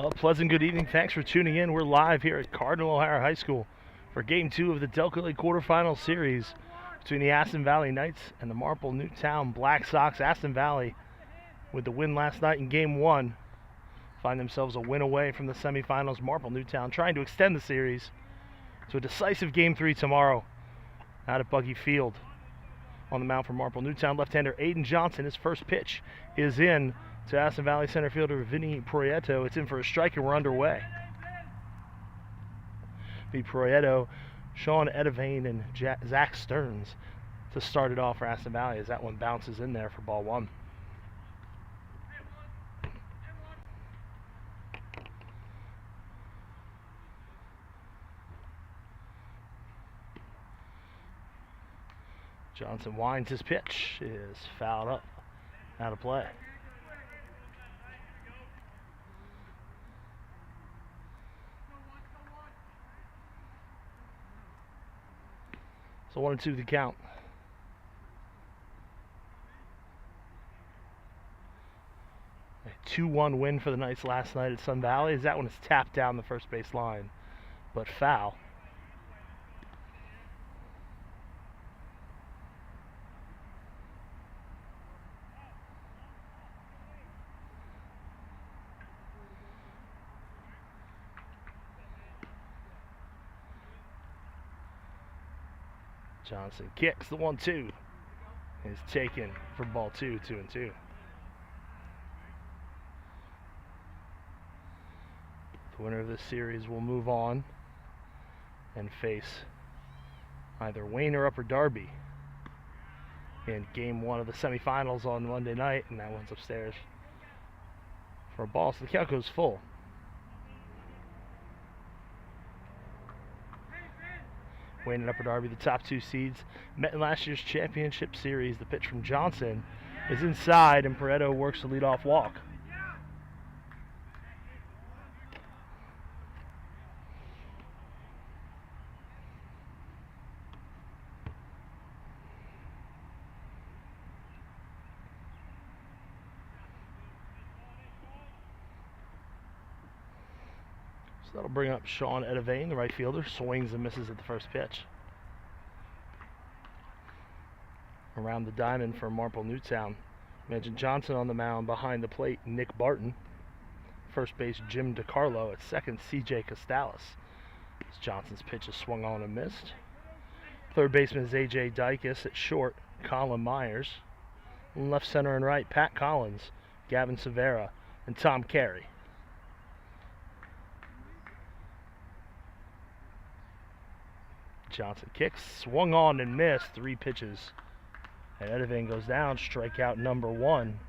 Pleasant good evening. Thanks for tuning in. We're live here at Cardinal O'Hara High School for Game 2 of the Delco League Quarterfinals series between the Aston Valley Knights and the Marple Newtown Black Sox. Aston Valley, with the win last night in Game 1, find themselves a win away from the semifinals. Marple Newtown trying to extend the series to a decisive Game 3 tomorrow out at Buggy Field. On the mound for Marple Newtown, left-hander Aiden Johnson. His first pitch is in to Aston Valley center fielder Vinny Proieto. It's in for a strike and we're underway. V. Proieto, Sean Edivane, and Zach Stearns to start it off for Aston Valley as that one bounces in there for ball one. Johnson winds his pitch, is fouled up, out of play. So 1-2 the count. A 2-1 win for the Knights last night at Sun Valley as that one is tapped down the first base line, but foul. Johnson kicks the 1-2. Is taken for ball 2, 2-2. The winner of this series will move on and face either Wayne or Upper Darby in Game 1 of the semifinals on Monday night, and that one's upstairs for a ball. So the count goes full. Wayne and Upper Darby, the top two seeds, met in last year's championship series. The pitch from Johnson is inside, and Pareto works the leadoff walk. So that'll bring up Sean Edivane, the right fielder. Swings and misses at the first pitch. Around the diamond for Marple Newtown. Mentioned Johnson on the mound. Behind the plate, Nick Barton. First base, Jim DiCarlo. At second, C.J. Costalis. As Johnson's pitch is swung on and missed. Third baseman is A.J. Dykes. At short, Colin Myers. And left, center, and right, Pat Collins, Gavin Severa, and Tom Carey. Johnson kicks, swung on and missed, 3 pitches. And Edivane goes down, strikeout number 1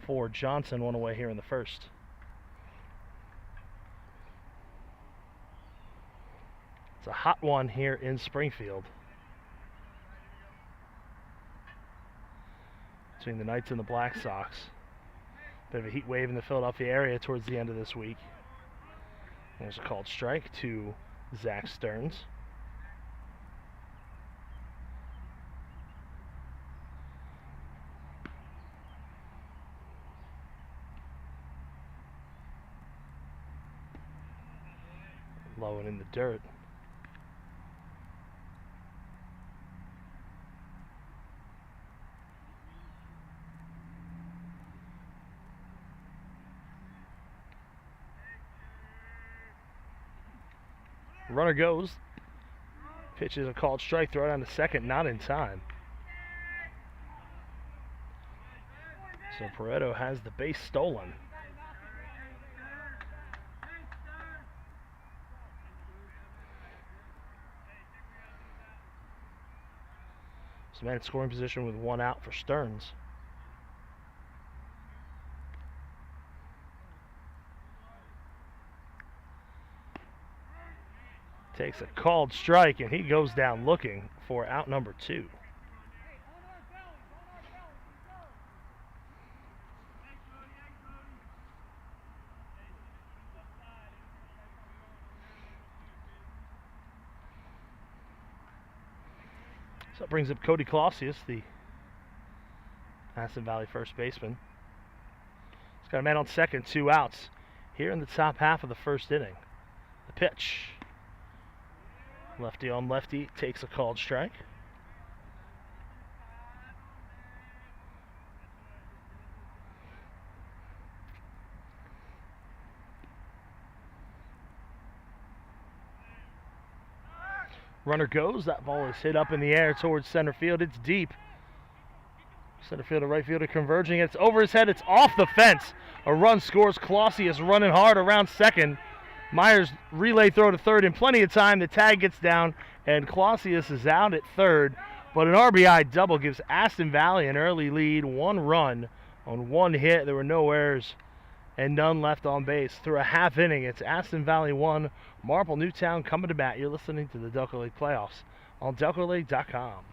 for Johnson, one away here in the first. It's a hot one here in Springfield between the Knights and the Black Sox. Bit of a heat wave in the Philadelphia area towards the end of this week. There's a called strike to Zach Stearns. Low and in the dirt. Runner goes. Pitch is a called strike. Throw it on to second. Not in time. So Pareto has the base stolen. So man in scoring position with 1 out for Stearns. Takes a called strike and he goes down looking for out number 2. So that brings up Cody Clausius, the Aston Valley first baseman. He's got a man on second, 2 outs. here in the top half of the first inning. The pitch. Lefty on lefty takes a called strike. Runner goes. That ball is hit up in the air towards center field. It's deep. Center field and right fielder converging. It's over his head. It's off the fence. A run scores. Clausius running hard around second. Myers relay throw to third in plenty of time. The tag gets down, and Clausius is out at third. But an RBI double gives Aston Valley an early lead. 1 run on 1 hit. There were no errors and none left on base. Through a half inning, it's Aston Valley 1, Marple Newtown coming to bat. You're listening to the Delco League Playoffs on DelcoLeague.com.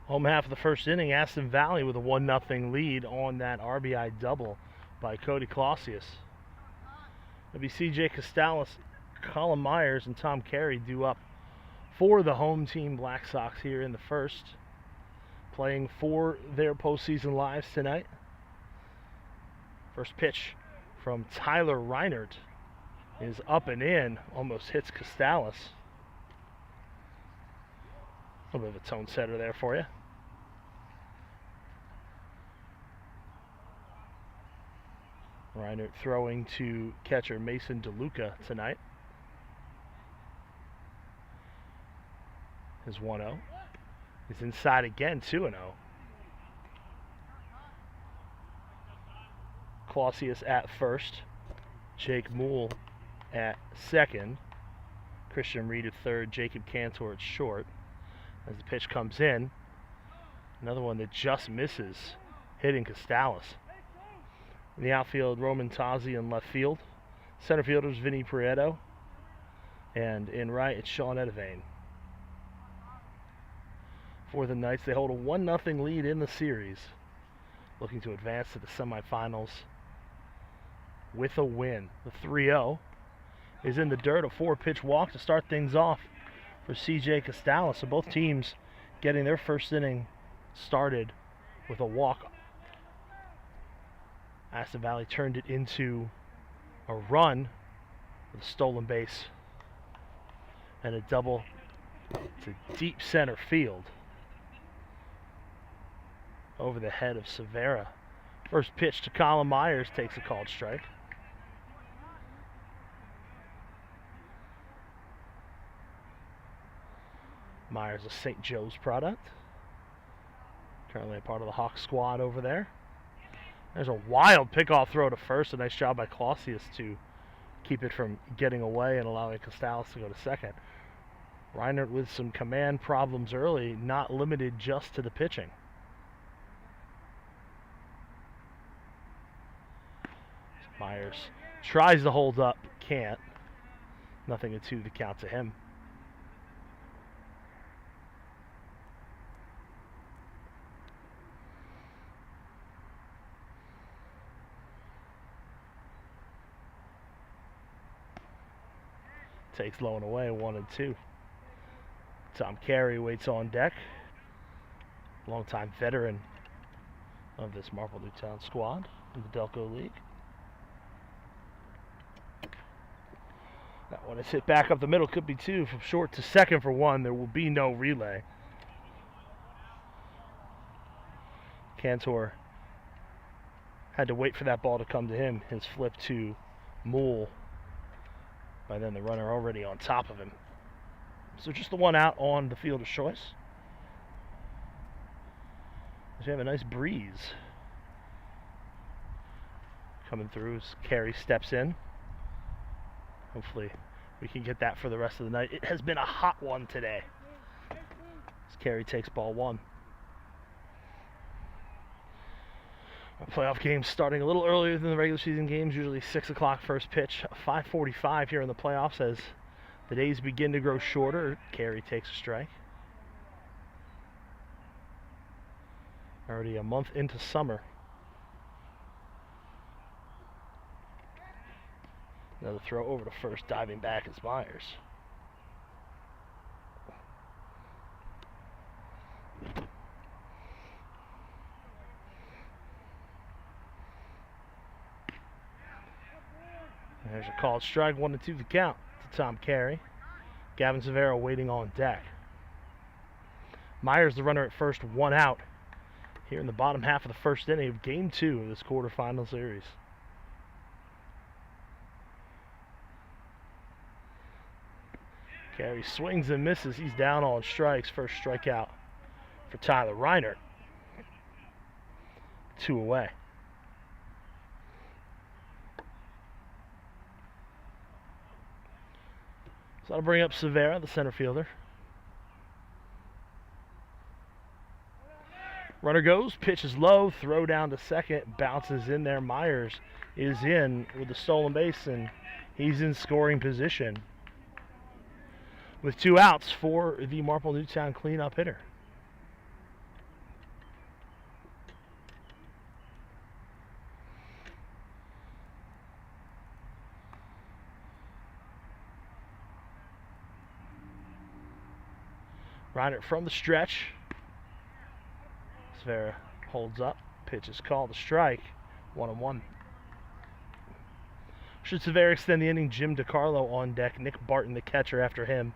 Home half of the first inning, Aston Valley with a 1-0 lead on that RBI double by Cody Clausius. It'll be C.J. Costalis, Colin Myers, and Tom Carey due up for the home team Black Sox here in the first, playing for their postseason lives tonight. First pitch from Tyler Reinert is up and in, almost hits Costalis. A little bit of a tone setter there for you. Reinert throwing to catcher Mason DeLuca tonight. His 1-0. He's inside again, 2-0. Clausius at first. Jake Moole at second. Christian Reed at third. Jacob Cantor at short. As the pitch comes in, another one that just misses, hitting Costalis. In the outfield, Roman Tazi in left field. Center fielders, Vinny Prieto. And in right, it's Sean Edevane. For the Knights, they hold a 1-0 lead in the series, looking to advance to the semifinals with a win. The 3-0 is in the dirt, a 4-pitch walk to start things off for C.J. Costalis. So both teams getting their first inning started with a walk. Aston Valley turned it into a run with a stolen base and a double to deep center field over the head of Severa. First pitch to Colin Myers takes a called strike. Myers, a St. Joe's product. Currently a part of the Hawks squad over there. There's a wild pickoff throw to first. A nice job by Clausius to keep it from getting away and allowing Costales to go to second. Reinert with some command problems early, not limited just to the pitching. Myers tries to hold up, can't. Nothing to 2 the count to him. Takes low and away, 1-2. Tom Carey waits on deck. Longtime veteran of this Marple Newtown squad in the Delco League. That one is hit back up the middle, could be 2 from short to second for 1. There will be no relay. Cantor had to wait for that ball to come to him. His flip to Moole. By then the runner already on top of him. So just the one out on the field of choice. We have a nice breeze coming through as Carey steps in. Hopefully we can get that for the rest of the night. It has been a hot one today as Carey takes ball 1. Our playoff games starting a little earlier than the regular season games, usually 6 o'clock first pitch, 5:45 here in the playoffs as the days begin to grow shorter. Carey takes a strike. Already a month into summer. Another throw over to first, diving back is Myers. There's a called strike, 1-2 the count to Tom Carey. Gavin Severa waiting on deck. Myers the runner at first, 1 out here in the bottom half of the first inning of Game 2 of this quarterfinal series. Carey swings and misses. He's down on strikes. First strikeout for Tyler Reinert. 2 away. So that'll bring up Severa, the center fielder. Runner goes, pitch is low, throw down to second, bounces in there. Myers is in with the stolen base, and he's in scoring position with 2 outs for the Marple Newtown cleanup hitter. Reinert from the stretch. Severa holds up. Pitch is called a strike. 1-1. Should Severa extend the inning, Jim DiCarlo on deck. Nick Barton, the catcher, after him.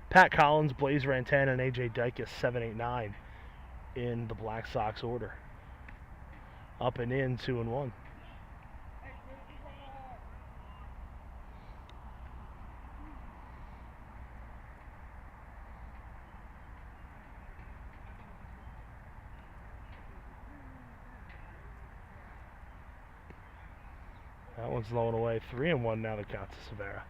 Pat Collins, Blaze Rantana, and A.J. Dykus, 7, 8, 9 in the Black Sox order. Up and in, 2-1. That one's low and away. 3-1 now the count to Severa.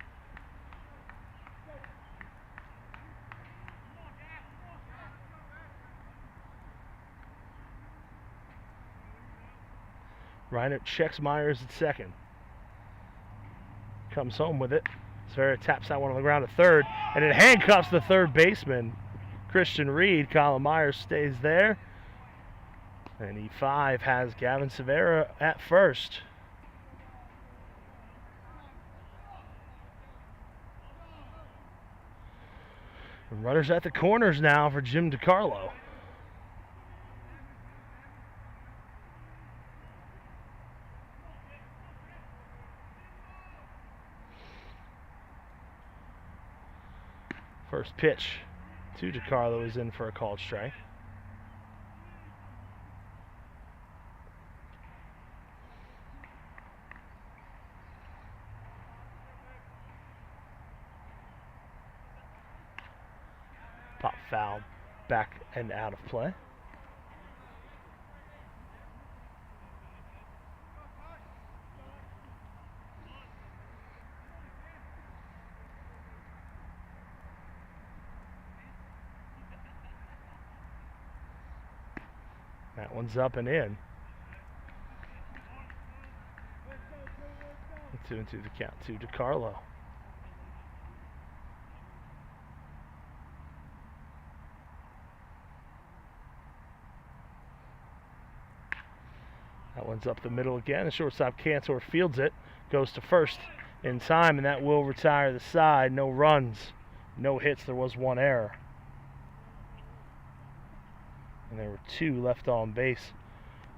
Reinert checks Myers at second. Comes home with it. Severa taps that one on the ground to third, and it handcuffs the third baseman, Christian Reed. Colin Myers stays there. And E5 has Gavin Severa at first. And runners at the corners now for Jim DiCarlo. First pitch to DiCarlo is in for a called strike. Pop foul, back and out of play. That one's up and in. 2-2 the count to DiCarlo. That one's up the middle again. The shortstop Cantor fields it, goes to first in time, and that will retire the side. No runs, no hits. There was one error. And there were 2 left on base.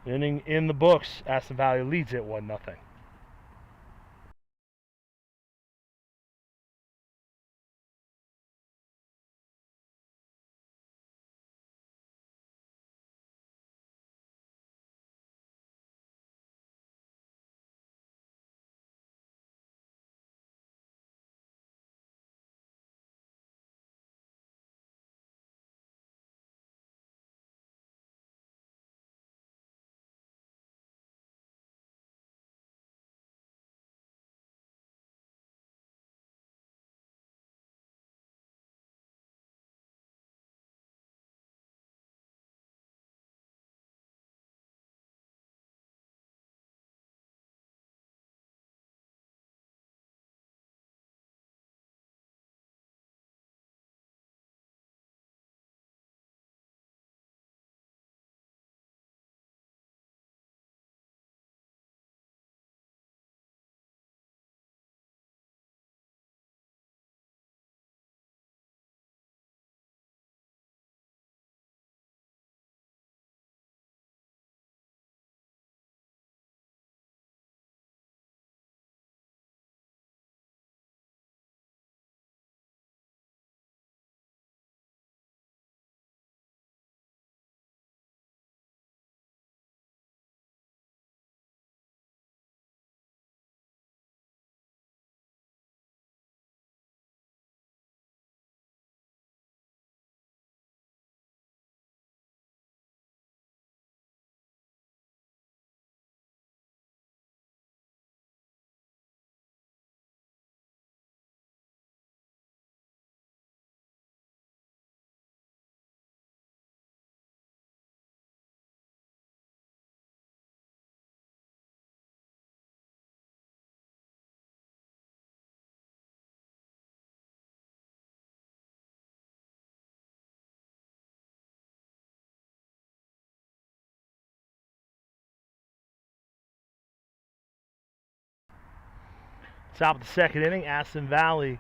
Inning in the books. Aston Valley leads it 1-0. Top of the second inning, Aston Valley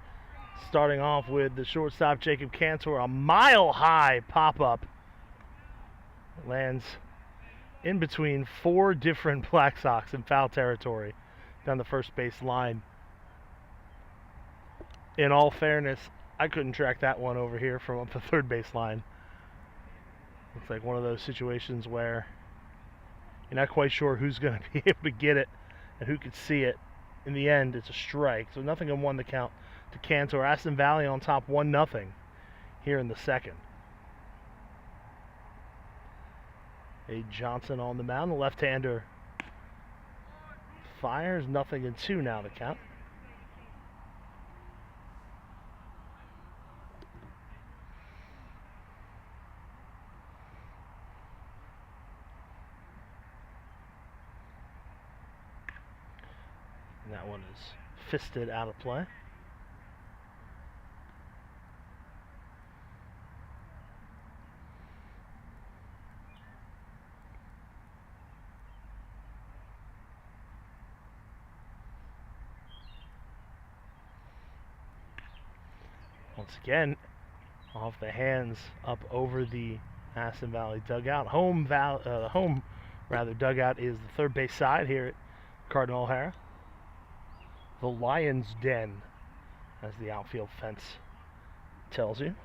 starting off with the shortstop Jacob Cantor, a mile-high pop-up. Lands in between 4 different Black Sox in foul territory down the first base line. In all fairness, I couldn't track that one over here from up the third base line. Looks like one of those situations where you're not quite sure who's going to be able to get it and who could see it. In the end, it's a strike, so 0-1 the count to Cantor. Aston Valley on top 1-0 here in the second. A Johnson on the mound, the left-hander fires. 0-2 now the count. And that one is fisted out of play. Once again, off the hands up over the Aston Valley dugout. Home dugout is the third base side here at Cardinal O'Hara. The Lion's Den, as the outfield fence tells you.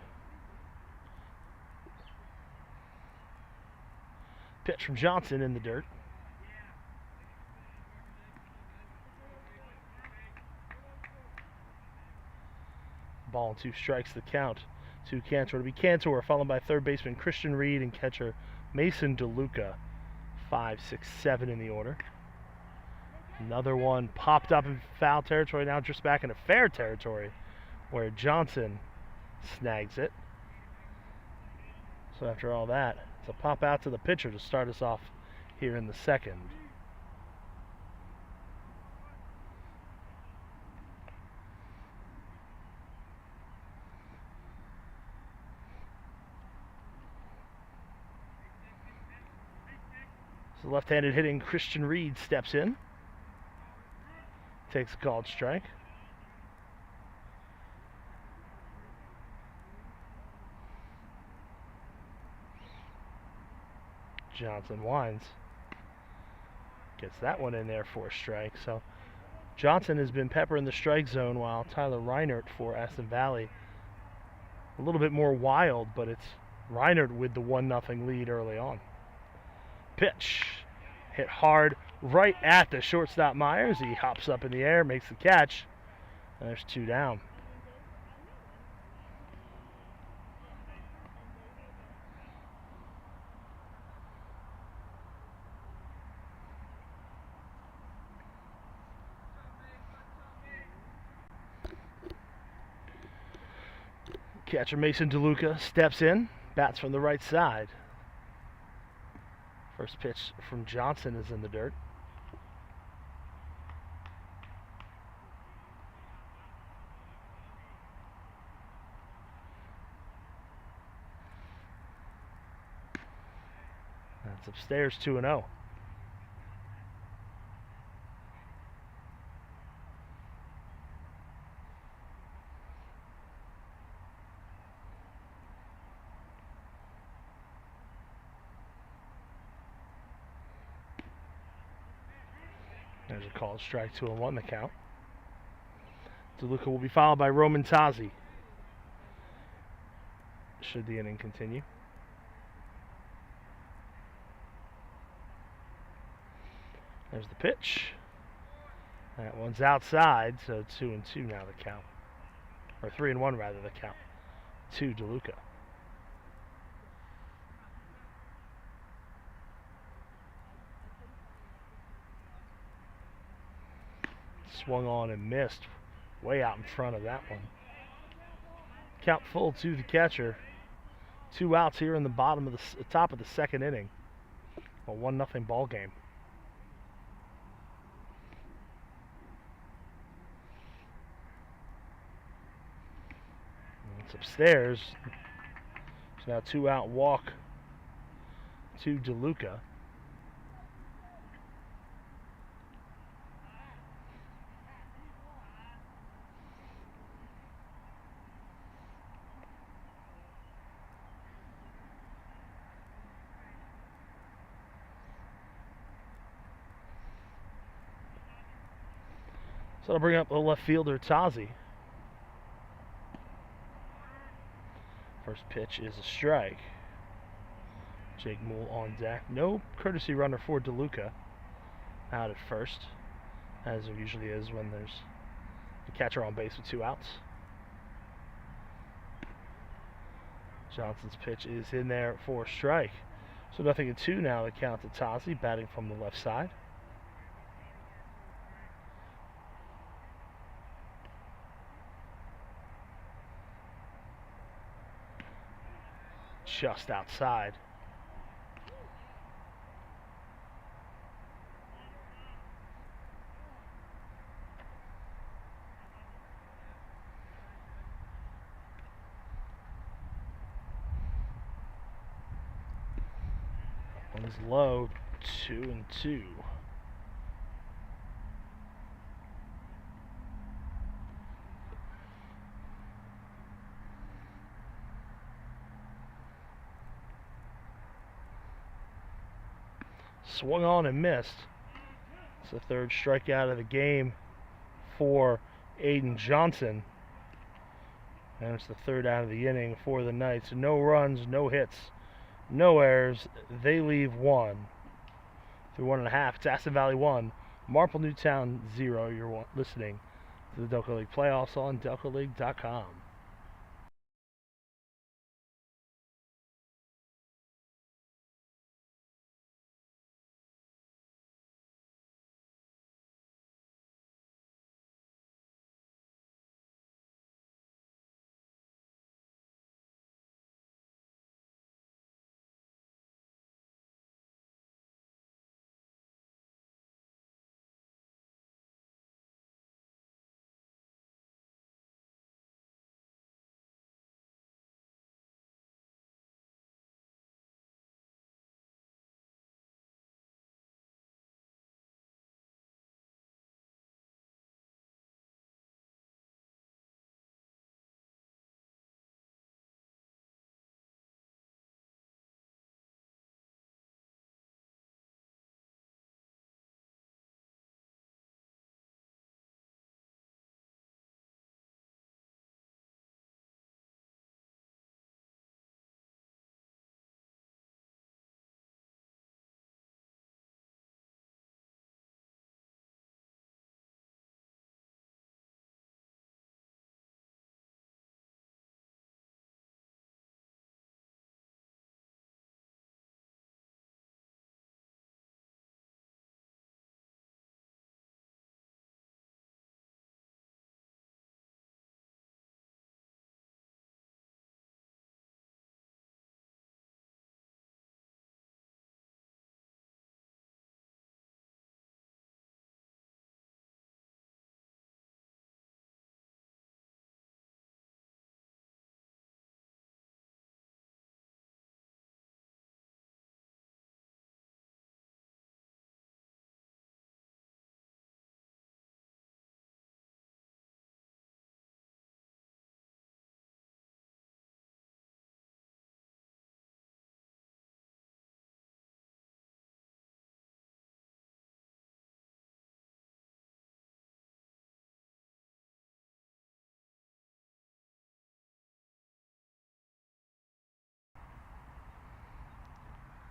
Pitch from Johnson in the dirt. Ball and 2 strikes the count to Cantor. To be Cantor, followed by third baseman Christian Reed and catcher Mason DeLuca. 5, 6, 7 in the order. Another one popped up in foul territory, now just back into fair territory where Johnson snags it. So after all that, it's a pop out to the pitcher to start us off here in the second. So left-handed hitting Christian Reed steps in. Takes a called strike. Johnson winds. Gets that one in there for a strike. So Johnson has been peppering the strike zone while Tyler Reinert for Aston Valley a little bit more wild, but it's Reinert with the 1-0 lead early on. Pitch. Hit hard right at the shortstop Myers. He hops up in the air, makes the catch, and there's 2 down. Catcher Mason DeLuca steps in, bats from the right side. First pitch from Johnson is in the dirt. That's upstairs, 2-0. There's a called strike, 2-1 the count. DeLuca will be followed by Roman Tazi. Should the inning continue. There's the pitch. That one's outside, so 2-2 now the count. Or 3-1 rather the count. To DeLuca. Swung on and missed. Way out in front of that one. Count full to the catcher. 2 outs here in the bottom of the top of the second inning. A 1-0 ball game. It's upstairs. So now 2 out walk to DeLuca. So that'll bring up the left fielder, Tazi. First pitch is a strike. Jake Moole on deck. No courtesy runner for DeLuca out at first, as there usually is when there's a catcher on base with 2 outs. Johnson's pitch is in there for a strike. So 0-2 now the count to Tazi, batting from the left side. Just outside. One is low, 2-2. Swung on and missed. It's the 3rd strikeout of the game for Aiden Johnson. And it's the third out of the inning for the Knights. No runs, no hits, no errors. They leave 1 through 1.5. It's Aston Valley 1, Marple Newtown 0. You're listening to the Delco League Playoffs on DelcoLeague.com.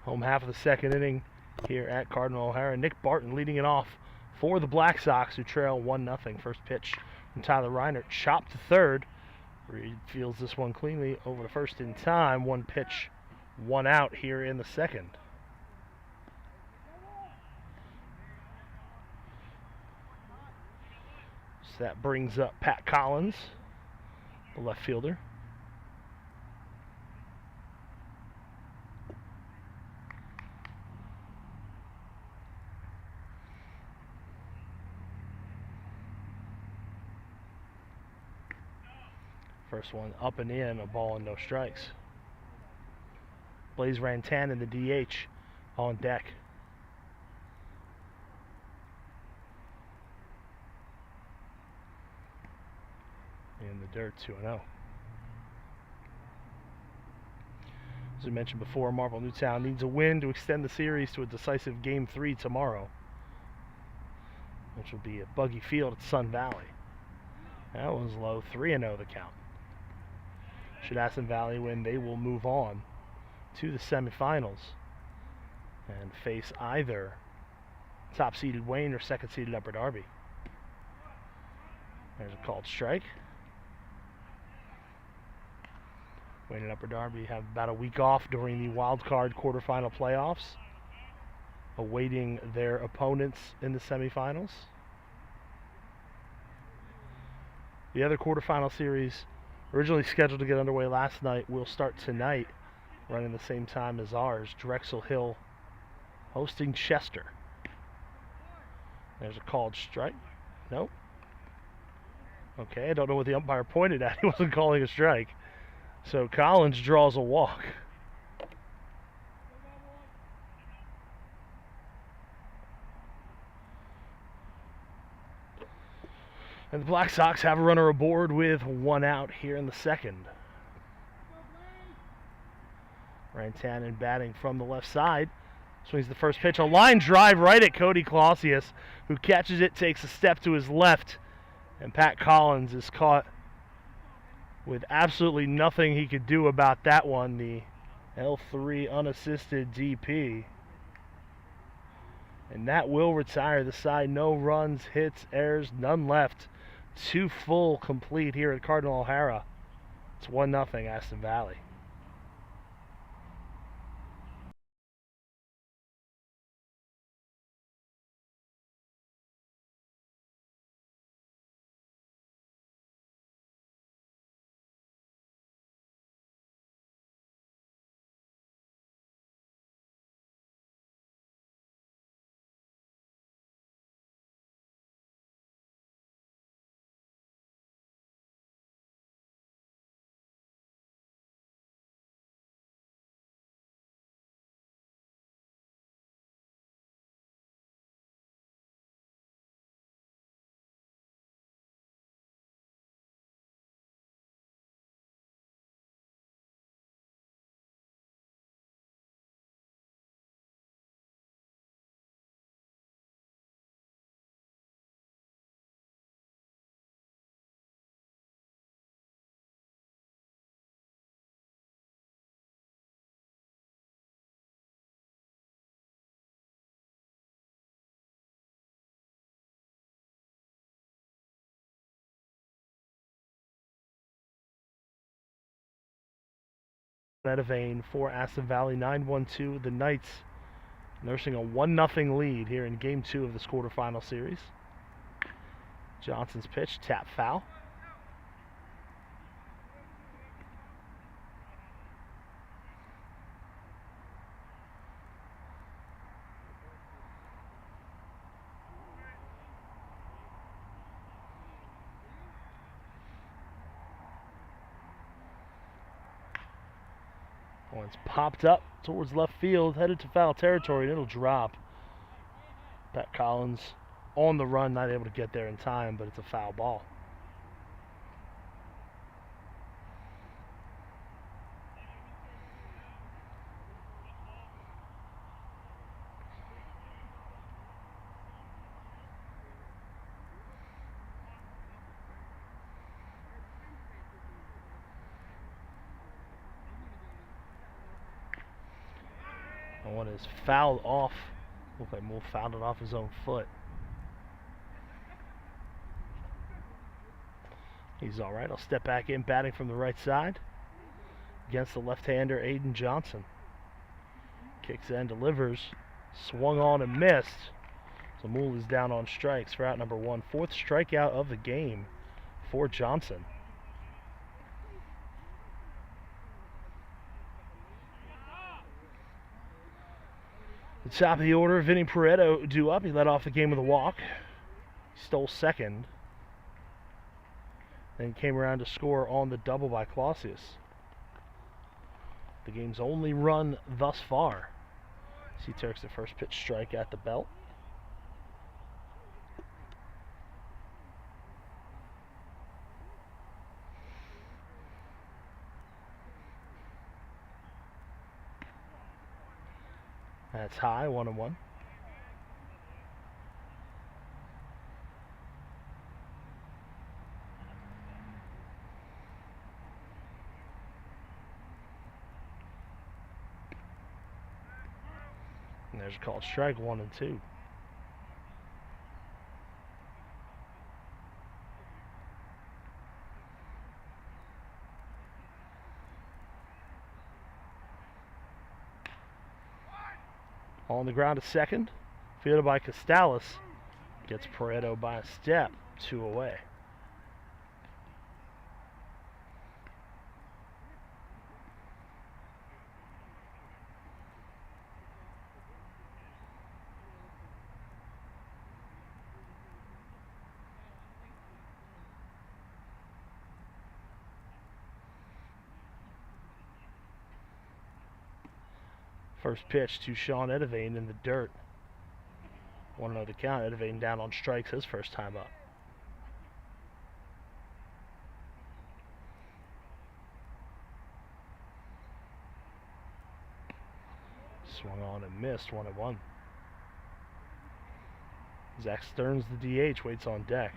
Home half of the second inning here at Cardinal O'Hara. Nick Barton leading it off for the Black Sox, who trail 1-0. First pitch from Tyler Reinert, chopped to third. Reed fields this one cleanly over to first in time. 1 pitch, 1 out here in the second. So that brings up Pat Collins, the left fielder. First one up and in, a ball and no strikes. Blaze Rantan in the DH on deck. In the dirt, 2-0. As we mentioned before, Marple Newtown needs a win to extend the series to a decisive Game 3 tomorrow, which will be at Buggy Field at Sun Valley. That was low, 3-0 the count. Should Aston Valley win, they will move on to the semifinals and face either top-seeded Wayne or second-seeded Upper Darby. There's a called strike. Wayne and Upper Darby have about a week off during the wild card quarterfinal playoffs, awaiting their opponents in the semifinals. The other quarterfinal series, originally scheduled to get underway last night, will start tonight, running the same time as ours. Drexel Hill hosting Chester. There's a called strike. Nope. Okay, I don't know what the umpire pointed at. He wasn't calling a strike. So Collins draws a walk. And the Black Sox have a runner aboard with 1 out here in the second. Rantanen batting from the left side. Swings the first pitch. A line drive right at Cody Clausius, who catches it, takes a step to his left, and Pat Collins is caught with absolutely nothing he could do about that one. The L3 unassisted DP. And that will retire the side. No runs, hits, errors, none left. 2 full complete here at Cardinal O'Hara. It's 1-0 Aston Valley. Edavane for Aston Valley, 9-1-2. The Knights nursing a 1-0 lead here in Game 2 of this quarterfinal series. Johnson's pitch, tap foul. One's popped up towards left field, headed to foul territory, and it'll drop. Pat Collins on the run, not able to get there in time, but it's a foul ball. One is fouled off. Looks like Moore fouled it off his own foot. He's all right. I'll step back in, batting from the right side against the left-hander Aiden Johnson. Kicks in, delivers, swung on and missed. So Moore is down on strikes for out number 1. 4th strikeout of the game for Johnson. The top of the order, Vinny Pareto due up. He led off the game with a walk. He stole second. Then came around to score on the double by Clausius. The game's only run thus far. See Turks the first pitch strike at the belt. That's high, 1-1. And there's a called strike, 1-2. On the ground to second, fielded by Costalis. Gets Pareto by a step, 2 away. First pitch to Sean Edavane in the dirt. 1-0 the count. Edavane down on strikes his first time up. Swung on and missed, 1-1. Zach Stearns, the DH, waits on deck.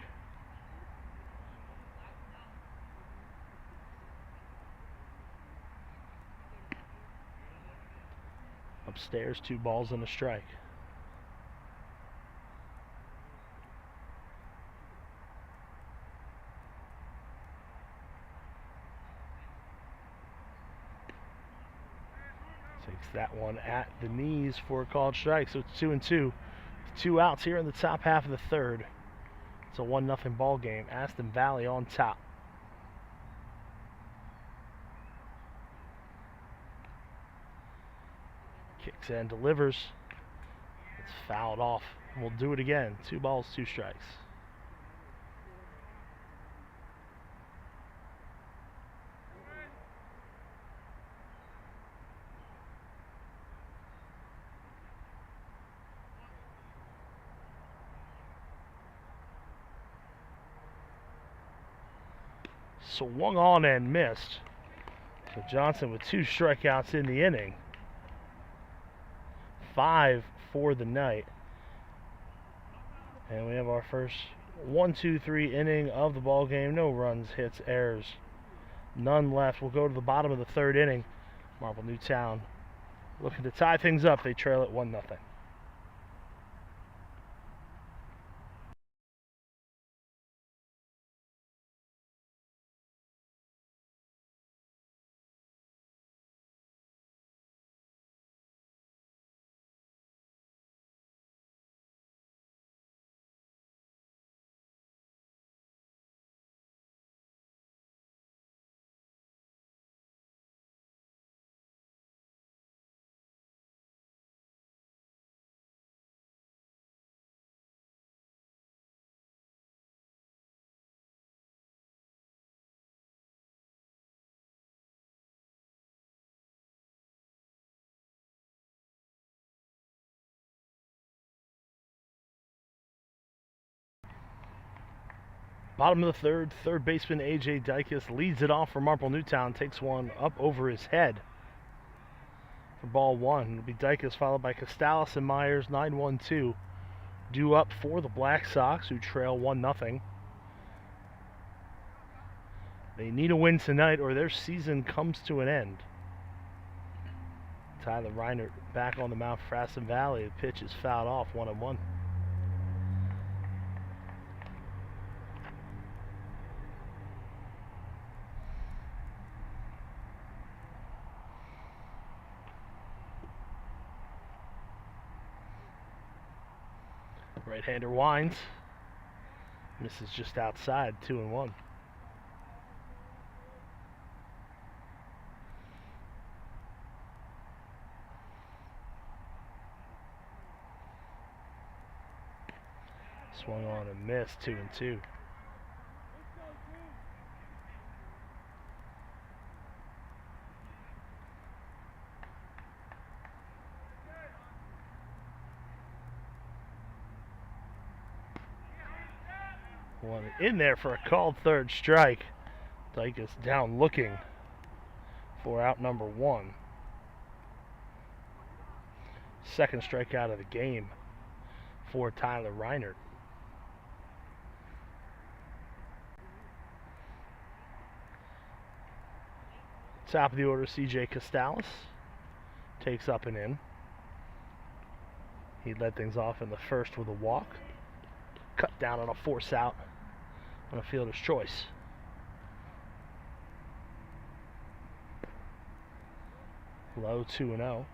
Upstairs, 2 balls and a strike. Takes that one at the knees for a called strike, so it's 2-2. 2 outs here in the top half of the third. It's a 1-0 ball game. Aston Valley on top. Kicks and delivers. It's fouled off. We'll do it again. 2 balls, 2 strikes. Swung on and missed. So Johnson with 2 strikeouts in the inning. 5 for the night. And we have our first 1-2-3 inning of the ball game. No runs, hits, errors, none left. We'll go to the bottom of the 3rd inning. Marple Newtown looking to tie things up. They trail it 1-0. Bottom of the 3rd, third baseman A.J. Dykus leads it off for Marple Newtown, takes one up over his head for ball 1. It'll be Dykus followed by Costalis and Myers, 9-1-2. Due up for the Black Sox, who trail 1-0. They need a win tonight or their season comes to an end. Tyler Reinert back on the mound for Aston Valley. The pitch is fouled off, 1-1. Right-hander winds. Misses just outside, 2-1. Swung on and missed, 2-2. One in there for a called 3rd strike. Dykus down looking for out number 1. 2nd strikeout of the game for Tyler Reinert. Top of the order, C.J. Costalis takes up and in. He led things off in the 1st with a walk. Cut down on a force out on a fielder's choice. Low, 2-0.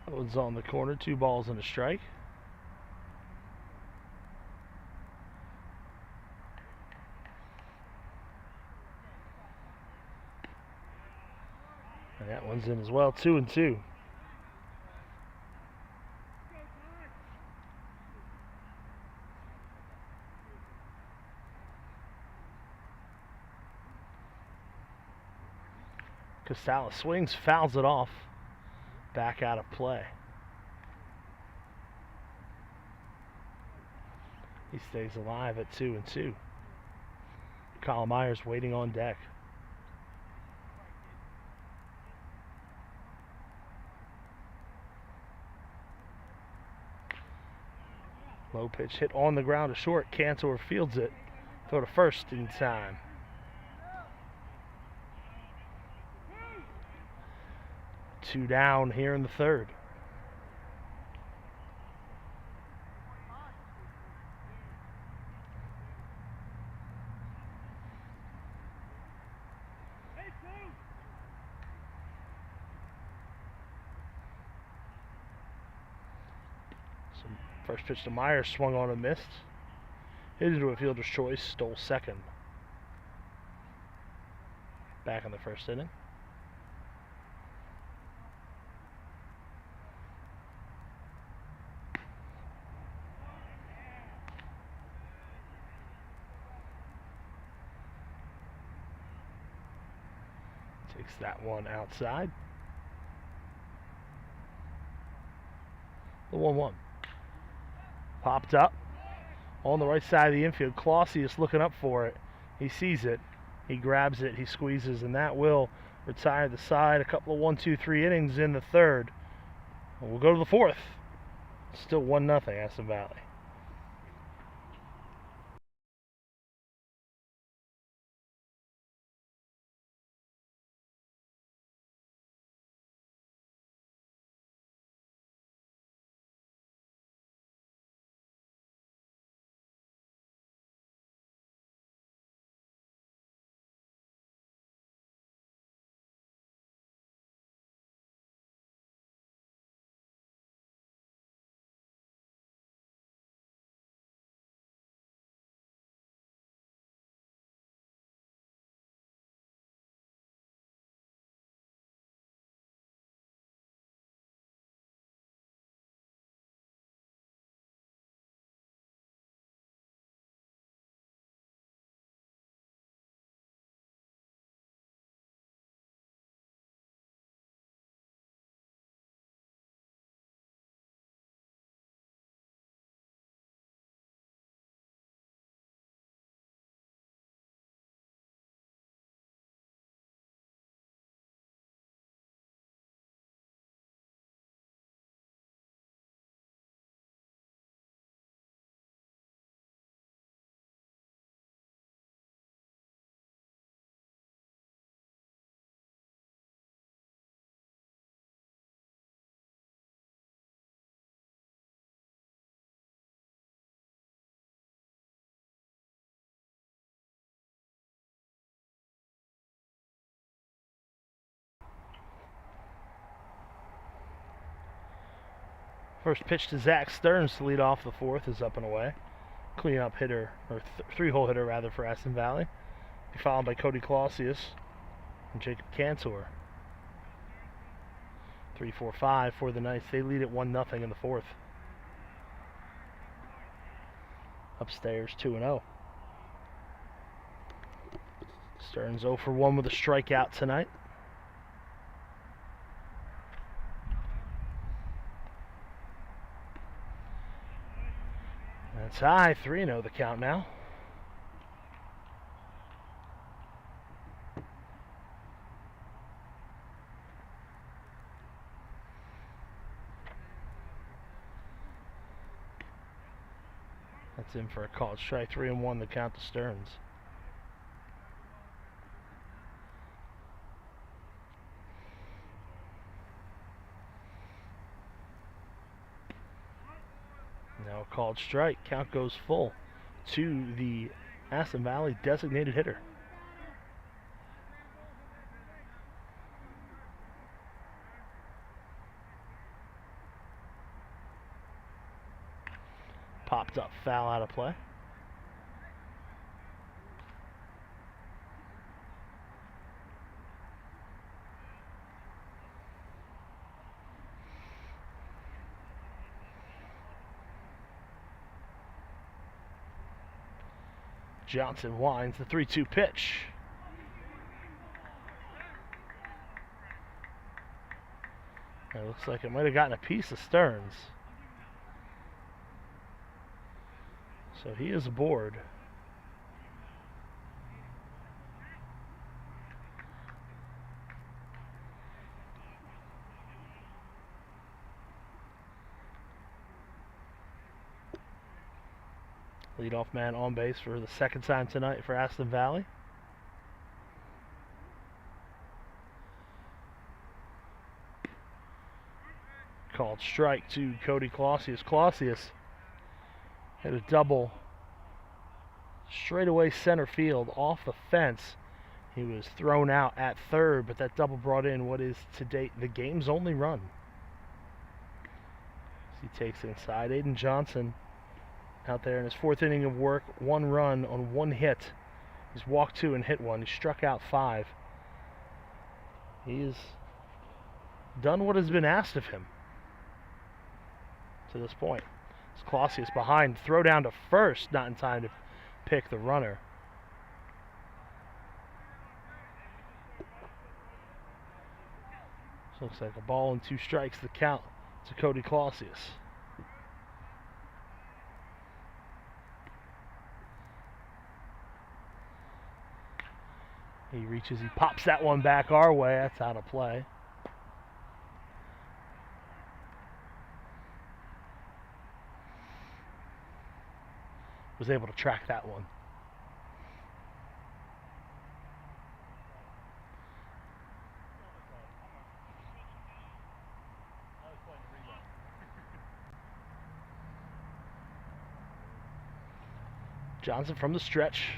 That one's on the corner, 2 balls and a strike. And that one's in as well, 2-2. Costalis swings, fouls it off. Back out of play. He stays alive at 2-2. Colin Myers waiting on deck. Low pitch hit on the ground to short. Cantor fields it. Throw to first in time. Two down here in the third. First pitch to Myers, swung on and missed. Hit into a fielder's choice, stole second. Back in the first inning. Takes that one outside. The 1-1. Popped up on the right side of the infield. Clausius looking up for it. He sees it. He grabs it. He squeezes, and that will retire the side. A couple of 1-2-3 innings in the third. And we'll go to the fourth. Still 1-0 Aston Valley. First pitch to Zach Stearns to lead off the fourth is up and away. Clean-up hitter, or three-hole hitter rather, for Aston Valley. Followed by Cody Clausius and Jacob Cantor. 3-4-5 for the Knights. They lead at 1-0 in the fourth. Upstairs 2-0. Stearns 0 for 1 with a strikeout tonight. That's high, 3-0 the count now. That's in for a called strike. 3-1 the count to Stearns. Now a called strike. Count goes full to the Aston Valley designated hitter. Popped up, foul out of play. Johnson winds the 3-2 pitch. It looks like it might have gotten a piece of Stearns. So he is aboard. Leadoff man on base for the second time tonight for Aston Valley. Called strike to Cody Clausius. Clausius hit a double straightaway center field off the fence. He was thrown out at third, but that double brought in what is to date the game's only run. He takes it inside. Aiden Johnson out there in his fourth inning of work, 1 run on 1 hit. He's walked 2 and hit 1. He struck out 5. He's done what has been asked of him to this point. It's Clausius behind, throw down to first, not in time to pick the runner. So looks like a ball and 2 strikes, the count to Cody Clausius. He reaches, he pops that one back our way. That's out of play. Was able to track that one. Johnson from the stretch.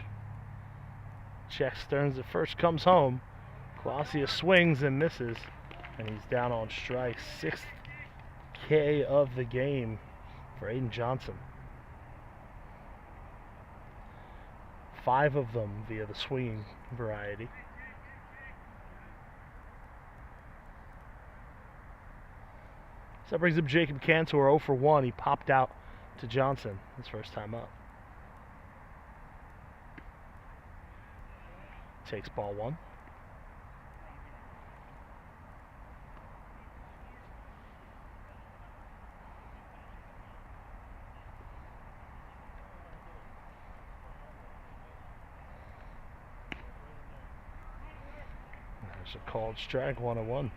Checks Stearns at first, comes home. Clausius swings and misses, and he's down on strikes. 6th K of the game for Aiden Johnson. 5 of them via the swinging variety. So that brings up Jacob Cantor, 0 for 1. He popped out to Johnson his first time up. Takes ball 1. There's a called strike, 1-1.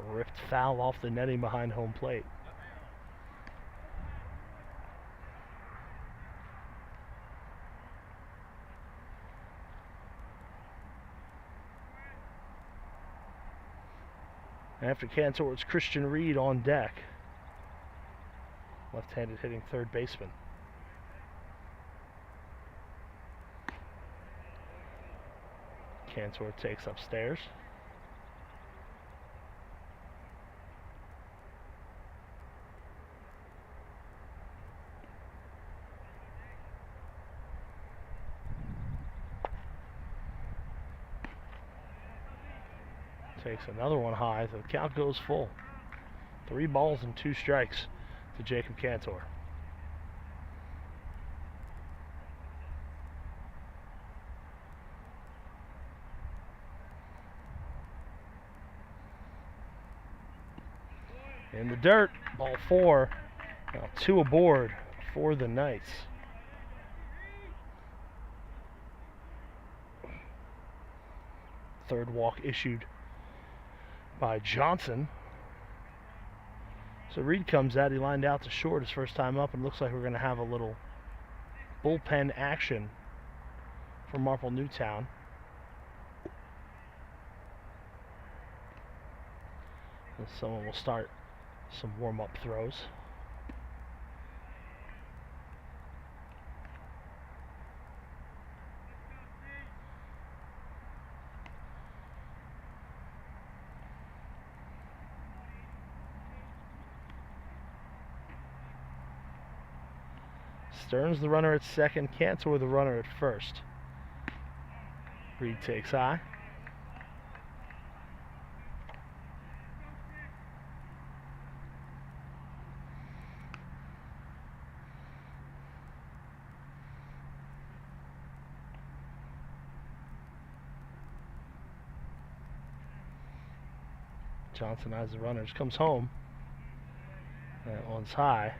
Ripped foul off the netting behind home plate. After Cantor, it's Christian Reed on deck. Left-handed hitting third baseman. Cantor takes upstairs. Takes another one high, so the count goes full. 3 balls and 2 strikes to Jacob Cantor. In the dirt, ball 4. Now 2 aboard for the Knights. Third walk issued by Johnson. So Reed comes out, he lined out to short his first time up, and looks like we're going to have a little bullpen action for Marple Newtown. And someone will start some warm-up throws. Stearns the runner at second, Cantor the runner at first. Reed takes high. Johnson eyes the runners, comes home. That one's high.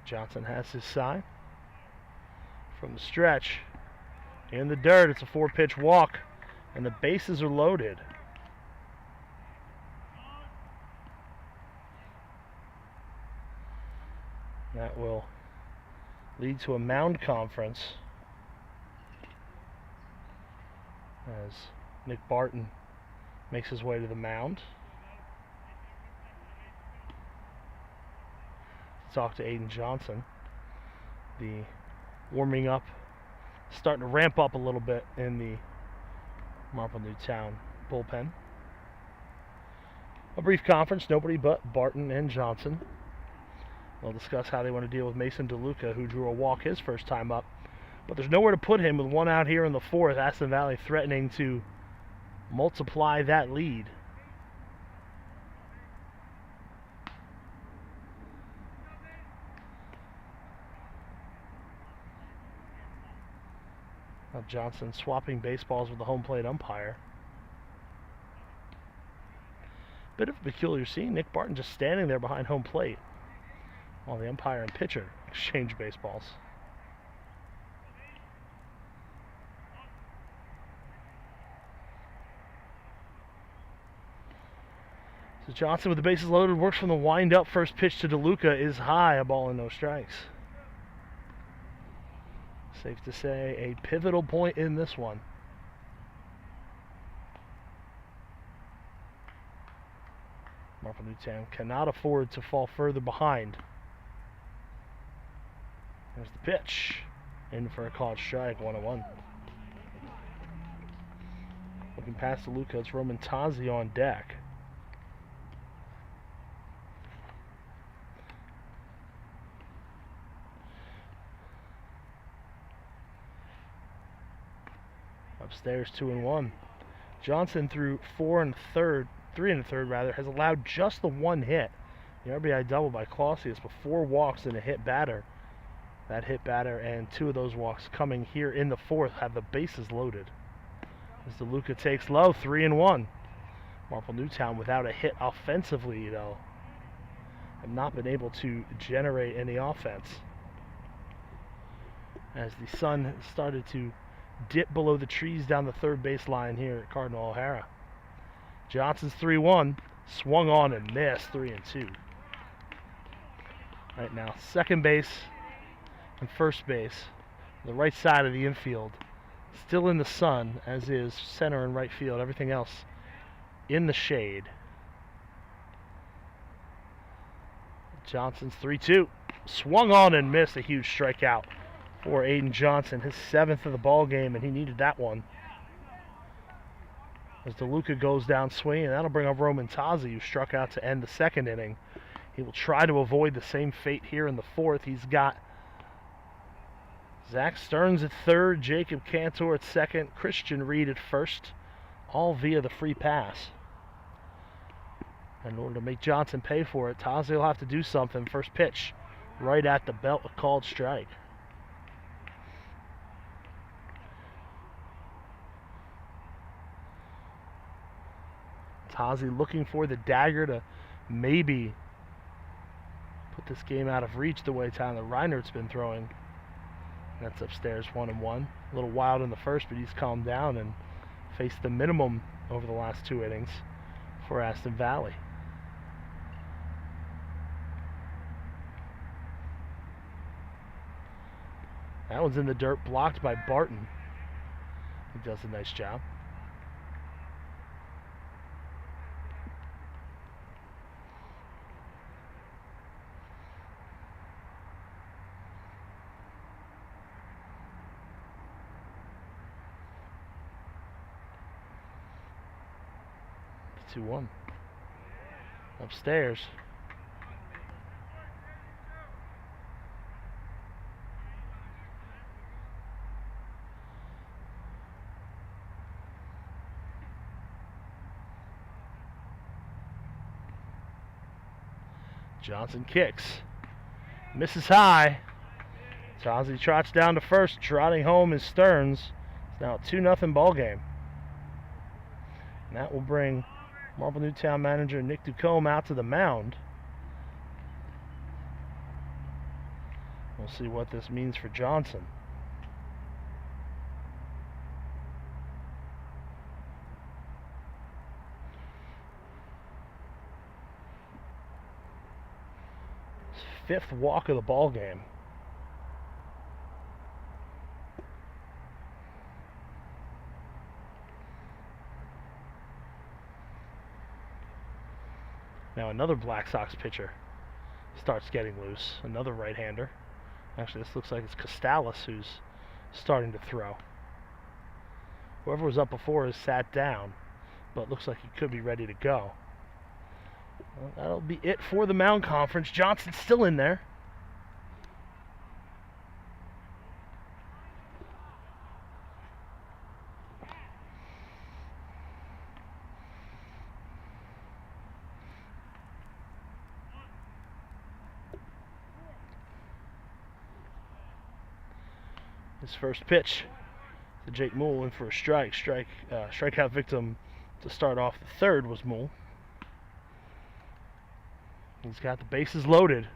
Johnson has his sign. From the stretch, in the dirt, it's a 4-pitch walk, and the bases are loaded. That will lead to a mound conference as Nick Barton makes his way to the mound. Talk to Aiden Johnson. The warming up starting to ramp up a little bit in the Marple Newtown bullpen. A brief conference, nobody but Barton and Johnson. They'll discuss how they want to deal with Mason DeLuca, who drew a walk his first time up. But there's nowhere to put him with one out here in the fourth. Aston Valley threatening to multiply that lead. Now Johnson swapping baseballs with the home plate umpire. Bit of a peculiar scene. Nick Barton just standing there behind home plate while the umpire and pitcher exchange baseballs. So Johnson with the bases loaded works from the wind-up. First pitch to DeLuca is high, a ball and no strikes. Safe to say a pivotal point in this one. Marple Newtown cannot afford to fall further behind. There's the pitch. In for a called strike, 1-1. Looking past DeLuca, it's Roman Tazi on deck. Upstairs, 2-1. Johnson threw 3 and a third has allowed just the one hit. The RBI double by Clausius, but 4 walks and a hit batter. That hit batter and 2 of those walks coming here in the fourth have the bases loaded. As DeLuca takes low, 3-1. Marple Newtown without a hit offensively, though, have not been able to generate any offense. As the sun started to dip below the trees down the third base line here at Cardinal O'Hara. Johnson's 3-1, swung on and missed, 3-2. Right now, second base and first base, the right side of the infield, still in the sun, as is center and right field. Everything else in the shade. Johnson's 3-2, swung on and missed, a huge strikeout for Aiden Johnson, his 7th of the ball game, and he needed that one. As DeLuca goes down swinging, that'll bring up Roman Tazi, who struck out to end the second inning. He will try to avoid the same fate here in the fourth. He's got Zach Stearns at third, Jacob Cantor at second, Christian Reed at first, all via the free pass. In order to make Johnson pay for it, Tazi will have to do something. First pitch, right at the belt, a called strike. Tazi looking for the dagger to maybe put this game out of reach the way Tyler Reinert's been throwing. That's upstairs, 1-1. A little wild in the first, but he's calmed down and faced the minimum over the last 2 innings for Aston Valley. That one's in the dirt, blocked by Barton. He does a nice job. One upstairs. Johnson kicks, misses high. Tazi trots down to first, trotting home is Stearns. It's now a 2-0 ball game. And that will bring Marple Newtown manager Nick Ducombe out to the mound. We'll see what this means for Johnson. His 5th walk of the ball game. Now another Black Sox pitcher starts getting loose. Another right-hander. Actually, this looks like it's Costales who's starting to throw. Whoever was up before has sat down, but it looks like he could be ready to go. Well, that'll be it for the Mound Conference. Johnson's still in there. His first pitch to Jake Moole in for a strikeout victim to start off the 3rd was Moole. He's got the bases loaded.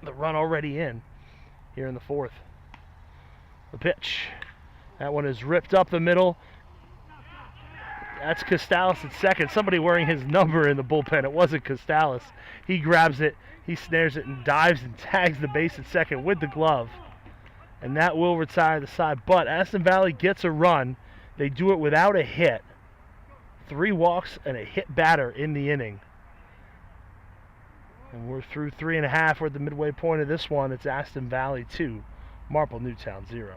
The run already in here in the 4th. The pitch. That one is ripped up the middle. That's Costales at second. Somebody wearing his number in the bullpen. It wasn't Costales. He grabs it, he snares it, and dives and tags the base at second with the glove. And that will retire the side. But Aston Valley gets a run. They do it without a hit. 3 walks and a hit batter in the inning. And we're through 3.5. We're at the midway point of this one. It's Aston Valley 2, Marple Newtown 0.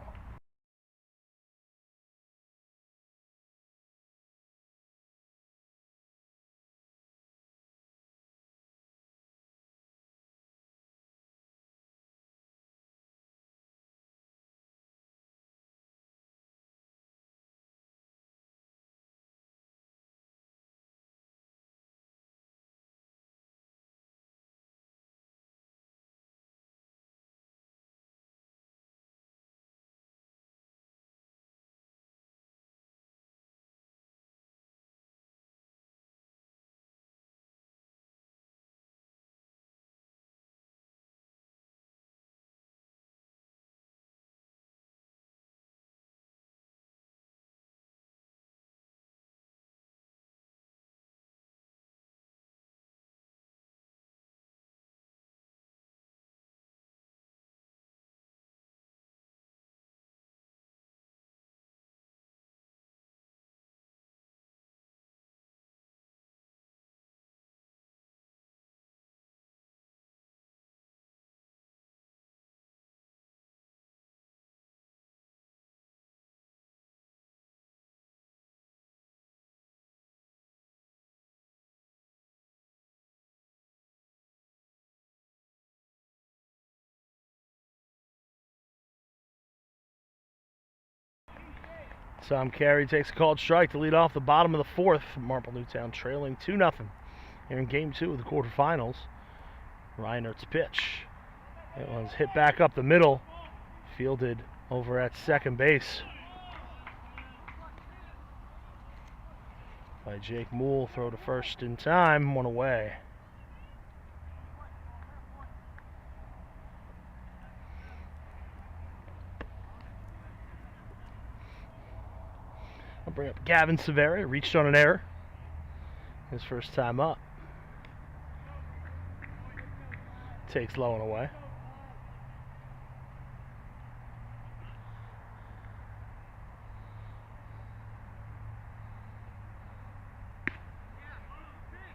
Tom Carey takes a called strike to lead off the bottom of the 4th. Marple Newtown trailing 2-0 here in Game 2 of the quarterfinals. Reinert's pitch. It was hit back up the middle, fielded over at second base by Jake Moole. Throw to first in time, 1 away. I'll bring up Gavin Severi, reached on an error. His first time up. Takes low and away.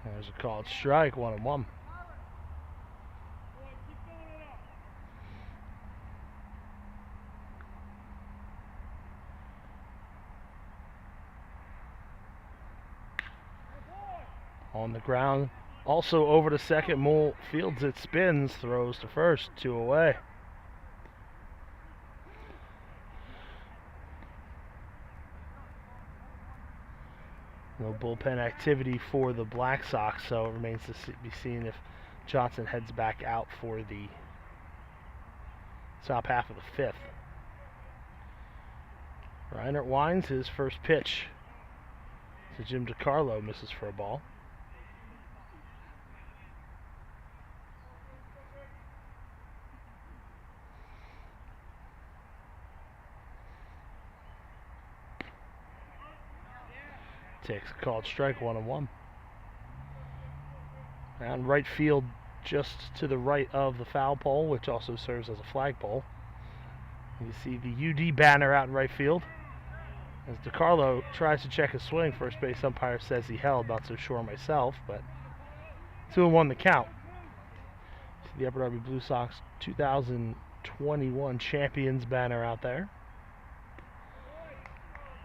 There's a called strike, 1-1. On the ground, also over to second. Moole fields it, spins, throws to first, 2 away. No bullpen activity for the Black Sox, so it remains to be seen if Johnson heads back out for the top half of the 5th. Reinert winds his first pitch to Jim DiCarlo, misses for a ball. Takes a called strike, 1-1. Out in right field, just to the right of the foul pole, which also serves as a flagpole. You see the UD banner out in right field. As DiCarlo tries to check his swing, first base umpire says he held. Not so sure myself, but 2-1 the count. See the Upper Darby Blue Sox 2021 champions banner out there.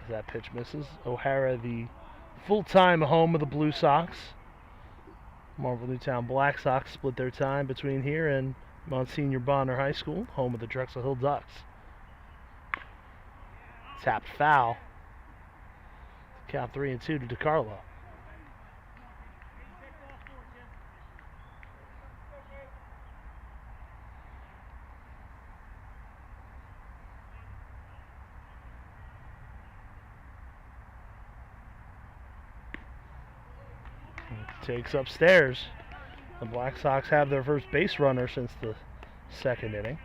As that pitch misses, O'Hara, the full-time home of the Blue Sox. Marple Newtown Black Sox split their time between here and Monsignor Bonner High School, home of the Drexel Hill Ducks. Tapped foul. Count 3-2 to DiCarlo. Takes upstairs. The Black Sox have their first base runner since the second inning.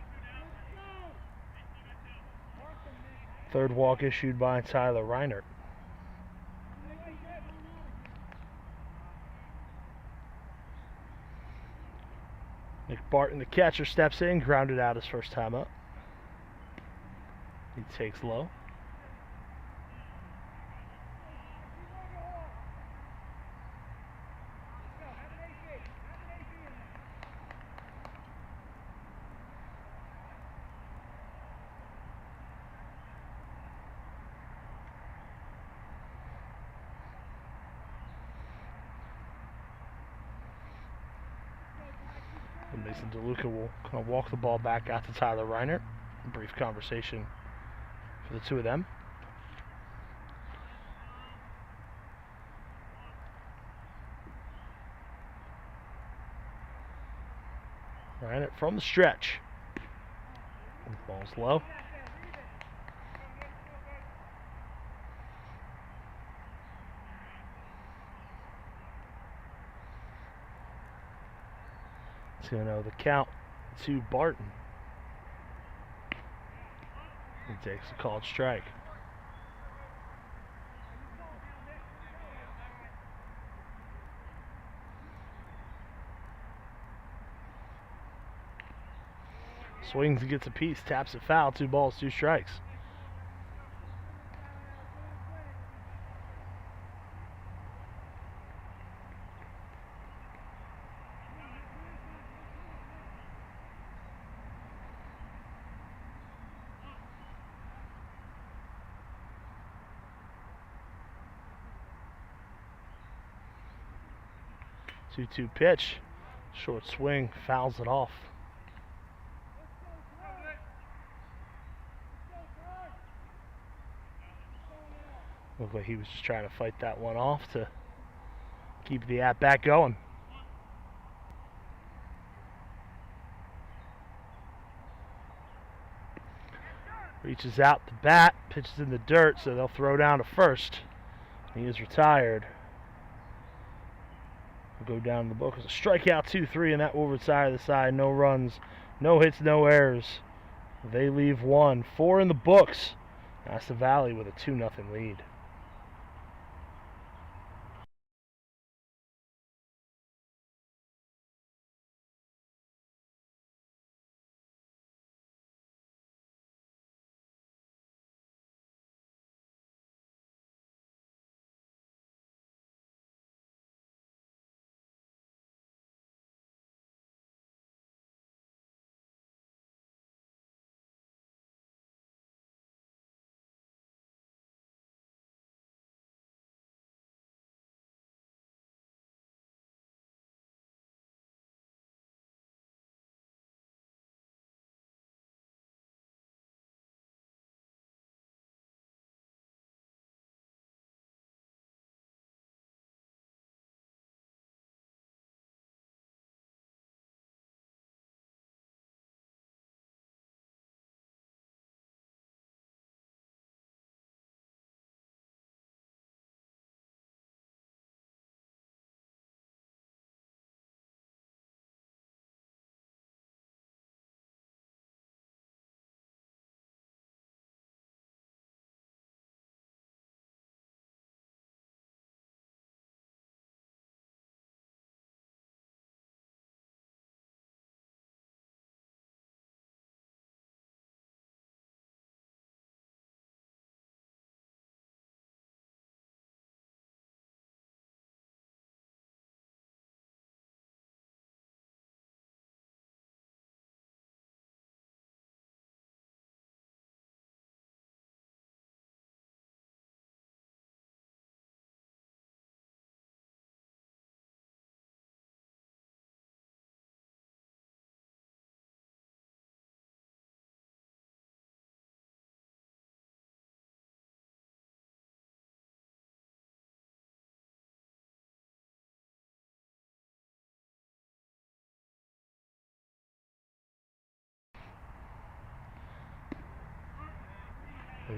Third walk issued by Tyler Reinert. Nick Barton, the catcher, steps in, grounded out his first time up. He takes low. And Mason DeLuca will kind of walk the ball back out to Tyler Reinert. A brief conversation for the two of them. Reinert from the stretch. Ball's low. It's going to know the count to Barton. He takes a called strike. Swings and gets a piece, taps it foul, 2 balls, 2 strikes. Two-two pitch, short swing, fouls it off. Looked like he was just trying to fight that one off to keep the at-bat going. Reaches out the bat, pitches in the dirt, so they'll throw down to first. He is retired. Will go down in the book as a strikeout, 2-3, and that will retire the side. No runs, no hits, no errors. They leave 1. 4 in the books. Aston Valley with a 2-0 lead.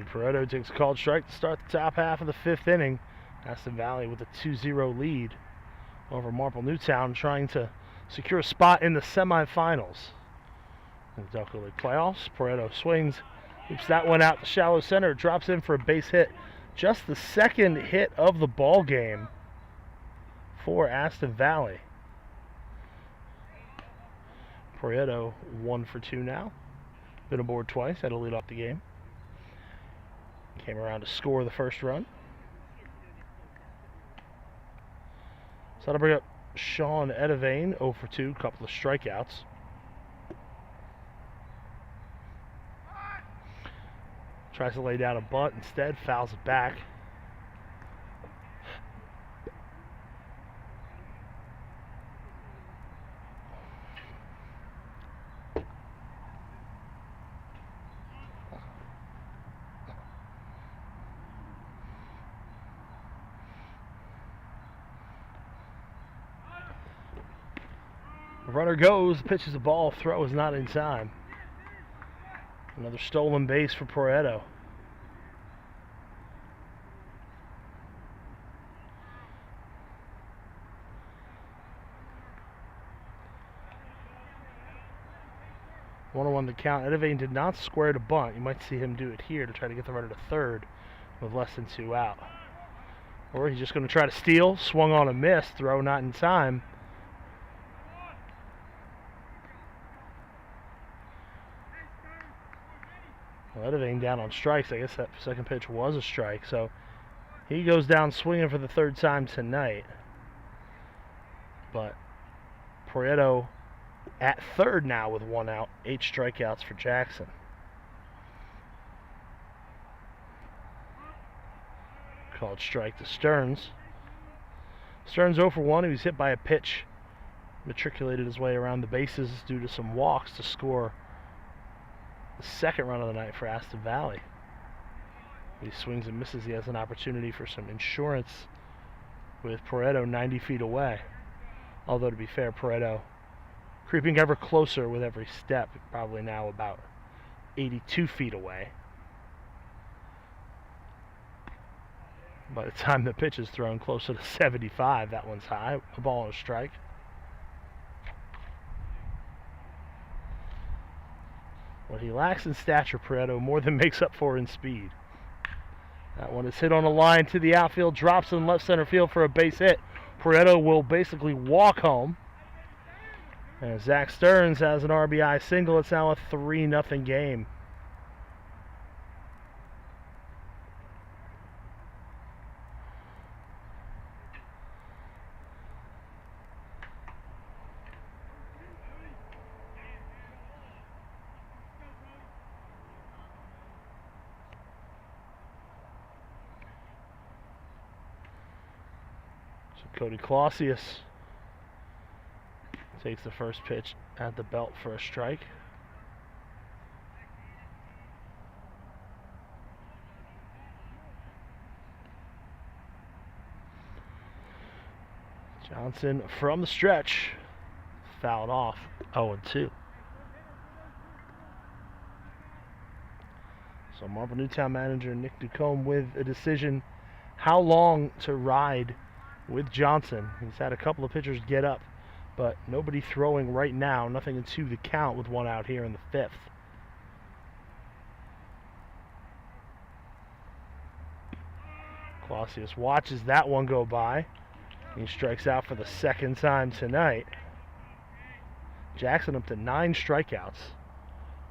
Eddie Pareto takes a called strike to start the top half of the 5th inning. Aston Valley with a 2-0 lead over Marple Newtown, trying to secure a spot in the semifinals. In the Delco League Playoffs, Pareto swings, loops that one out to shallow center, drops in for a base hit. Just the 2nd hit of the ball game for Aston Valley. Pareto 1 for 2 now. Been aboard twice, had to lead off the game. Came around to score the first run. So that'll bring up Sean Edavane, 0 for 2, couple of strikeouts. Tries to lay down a bunt, instead fouls it back. The runner goes, pitches the ball, throw is not in time. Another stolen base for Pareto. One on one to count. Edavane did not square to bunt. You might see him do it here to try to get the runner to third with less than 2 out. Or he's just going to try to steal. Swung on a miss. Throw not in time. Well, Edavane down on strikes. I guess that second pitch was a strike. So he goes down swinging for the 3rd time tonight. But Pareto at 3rd now with 1 out. 8 strikeouts for Jackson. Called strike to Stearns. Stearns 0 for 1. He was hit by a pitch. Matriculated his way around the bases due to some walks to score the 2nd run of the night for Aston Valley. He swings and misses. He has an opportunity for some insurance with Pareto 90 feet away. Although, to be fair, Pareto creeping ever closer with every step, probably now about 82 feet away. By the time the pitch is thrown, closer to 75. That one's high. A ball and a strike. What he lacks in stature, Pareto more than makes up for in speed. That one is hit on a line to the outfield, drops in left center field for a base hit. Pareto will basically walk home. And Zach Stearns has an RBI single. It's now a 3-0 game. Cody Clausius takes the first pitch at the belt for a strike. Johnson from the stretch, fouled off, 0-2. So Marple Newtown manager Nick Ducombe with a decision how long to ride with Johnson. He's had a couple of pitchers get up, but nobody throwing right now. Nothing into the count with 1 out here in the 5th. Clausius watches that one go by. He strikes out for the 2nd time tonight. Jackson up to 9 strikeouts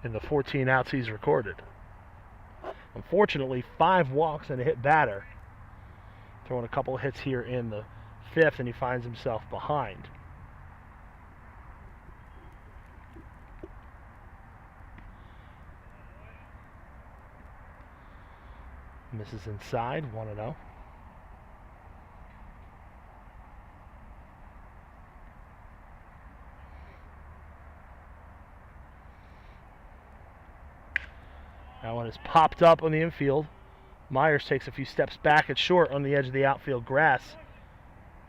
in the 14 outs he's recorded. Unfortunately, 5 walks and a hit batter. Throwing a couple of hits here in the 5th, and he finds himself behind. Misses inside, 1-0. That one is popped up on the infield. Myers takes a few steps back at short on the edge of the outfield grass.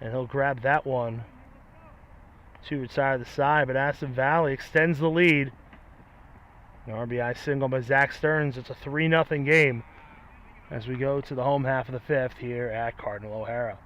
And he'll grab that one to retire the side. But Aston Valley extends the lead. An RBI single by Zach Stearns. It's a 3-0 game. as we go to the home half of the fifth here at Cardinal O'Hara.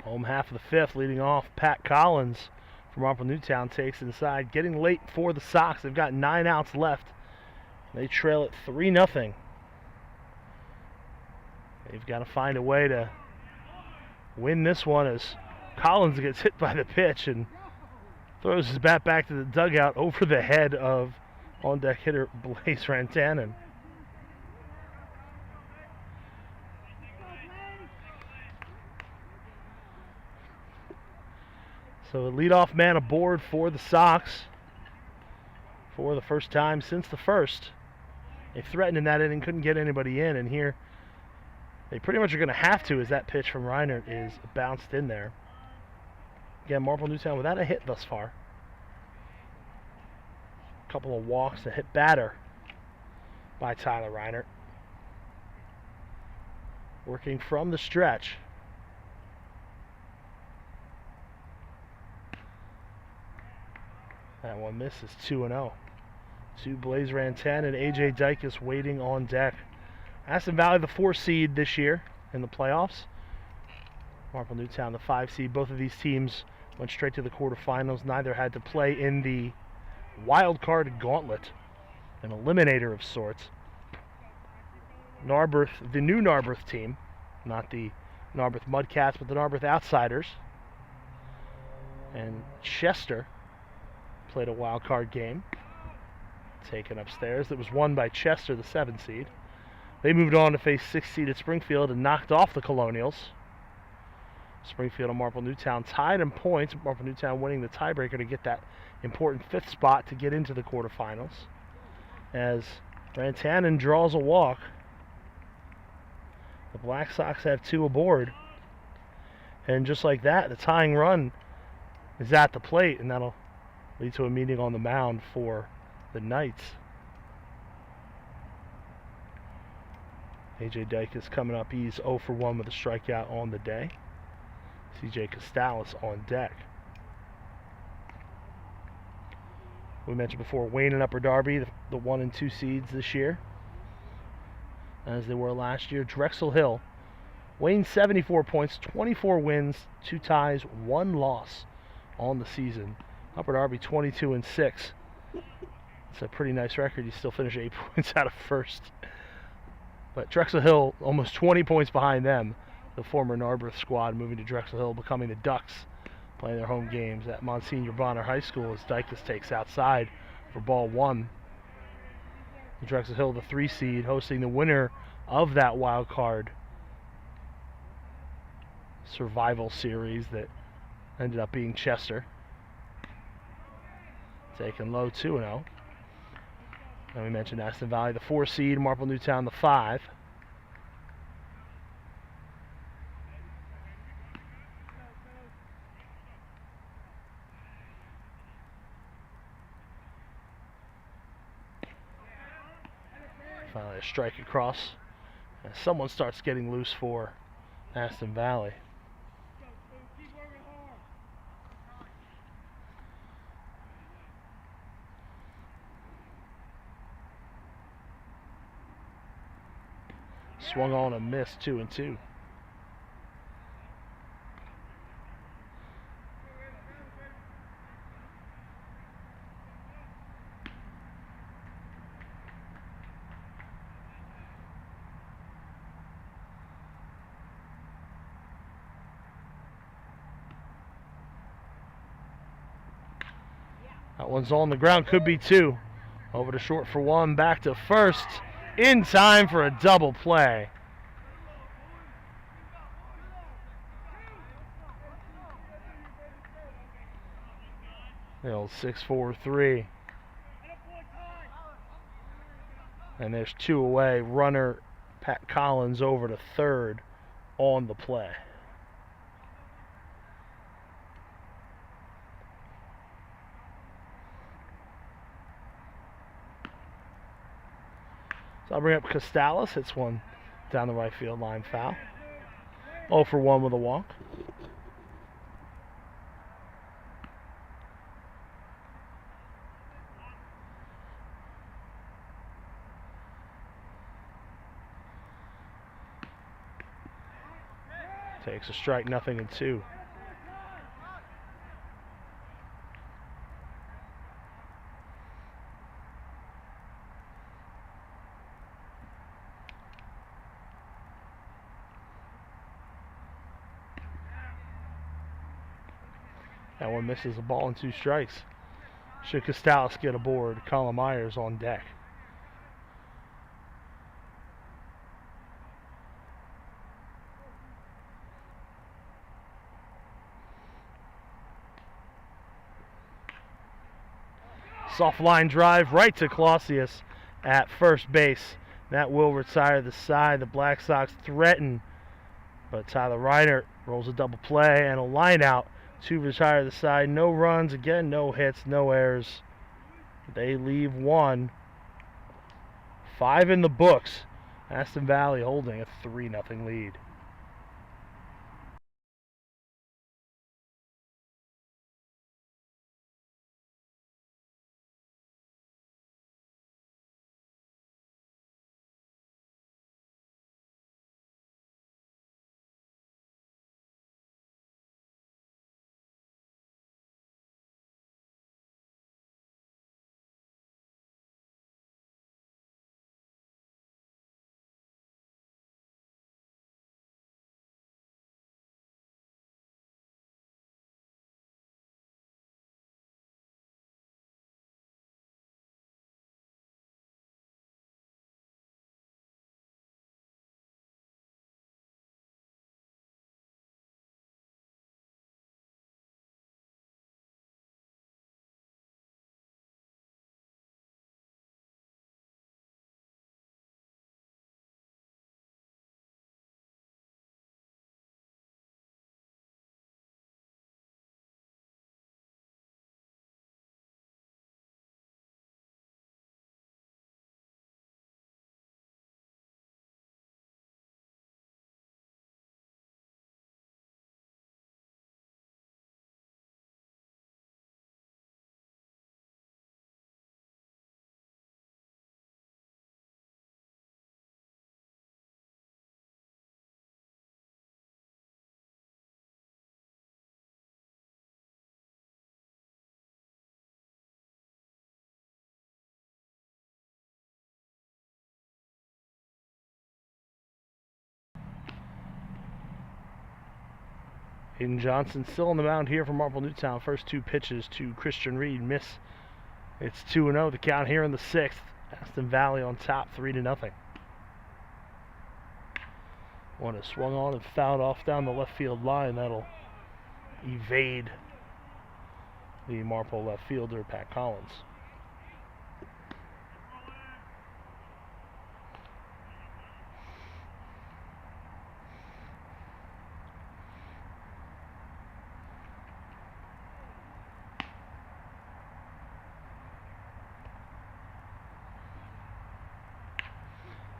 Home half of the fifth, leading off, Pat Collins from Marple Newtown takes inside. Getting late for the Sox. They've got 9 outs left. They trail it 3-0. They've got to find a way to win this one as Collins gets hit by the pitch and throws his bat back to the dugout over the head of on-deck hitter Blaze Rantanen. So a leadoff man aboard for the Sox for the first time since the first. They threatened in that inning, couldn't get anybody in, and here they pretty much are going to have to as that pitch from Reinert is bounced in there. Again, Marple Newtown without a hit thus far. A couple of walks, a hit batter by Tyler Reinert. Working from the stretch. That one misses 2-0. To Blaze Rantanen and A.J. Dykus waiting on deck. Aston Valley, the 4 seed this year in the playoffs. Marple Newtown, the 5 seed. Both of these teams went straight to the quarterfinals. Neither had to play in the wild card gauntlet, an eliminator of sorts. Narberth, the new Narberth team, not the Narberth Mudcats, but the Narberth Outsiders. And Chester played a wild card game, taken upstairs. That was won by Chester, the 7 seed. They moved on to face 6 seeded Springfield and knocked off the Colonials. Springfield and Marple Newtown tied in points. Marple Newtown winning the tiebreaker to get that important 5th spot to get into the quarterfinals. As Rantanen draws a walk, the Black Sox have 2 aboard. And just like that, the tying run is at the plate, and that'll lead to a meeting on the mound for the Knights. A.J. Dykus coming up. He's 0 for 1 with a strikeout on the day. C.J. Costales on deck. We mentioned before, Wayne and Upper Darby, the 1 and 2 seeds this year, as they were last year. Drexel Hill, Wayne 74 points, 24 wins, 2 ties, 1 loss on the season. Upper Darby 22 and 6. It's a pretty nice record. You still finish 8 points out of first. But Drexel Hill almost 20 points behind them. The former Narberth squad moving to Drexel Hill, becoming the Ducks, playing their home games at Monsignor Bonner High School as Dykus takes outside for ball 1. Drexel Hill, the 3 seed, hosting the winner of that wild card survival series that Ended up being Chester. Taken low 2-0. And we mentioned Aston Valley, the 4 seed, Marple Newtown, the 5. Finally a strike across. And someone starts getting loose for Aston Valley. Swung on and missed, 2-2. That one's on the ground, could be 2. Over to short for 1, back to first. In time for a double play. The old 6-4-3. And there's 2 away. Runner Pat Collins over to third on the play. So I'll bring up Costalis. Hits one down the right field line, foul. 0 for 1 with a walk. Takes a strike, 0-2. That one misses a ball and 2 strikes. Should Costalis get aboard, Colin Myers on deck. Soft line drive right to Clausius at first base. That will retire the side. The Black Sox threaten, but Tyler Reiner rolls a double play and a line out to retire the side. No runs, again, no hits, no errors. They leave 1. 5 in the books. Aston Valley holding a 3-0 lead. Hayden Johnson still on the mound here for Marple Newtown. First 2 pitches to Christian Reed miss. It's 2-0 the count here in the 6th. Aston Valley on top, 3-0. One is swung on and fouled off down the left field line. That'll evade the Marple left fielder, Pat Collins.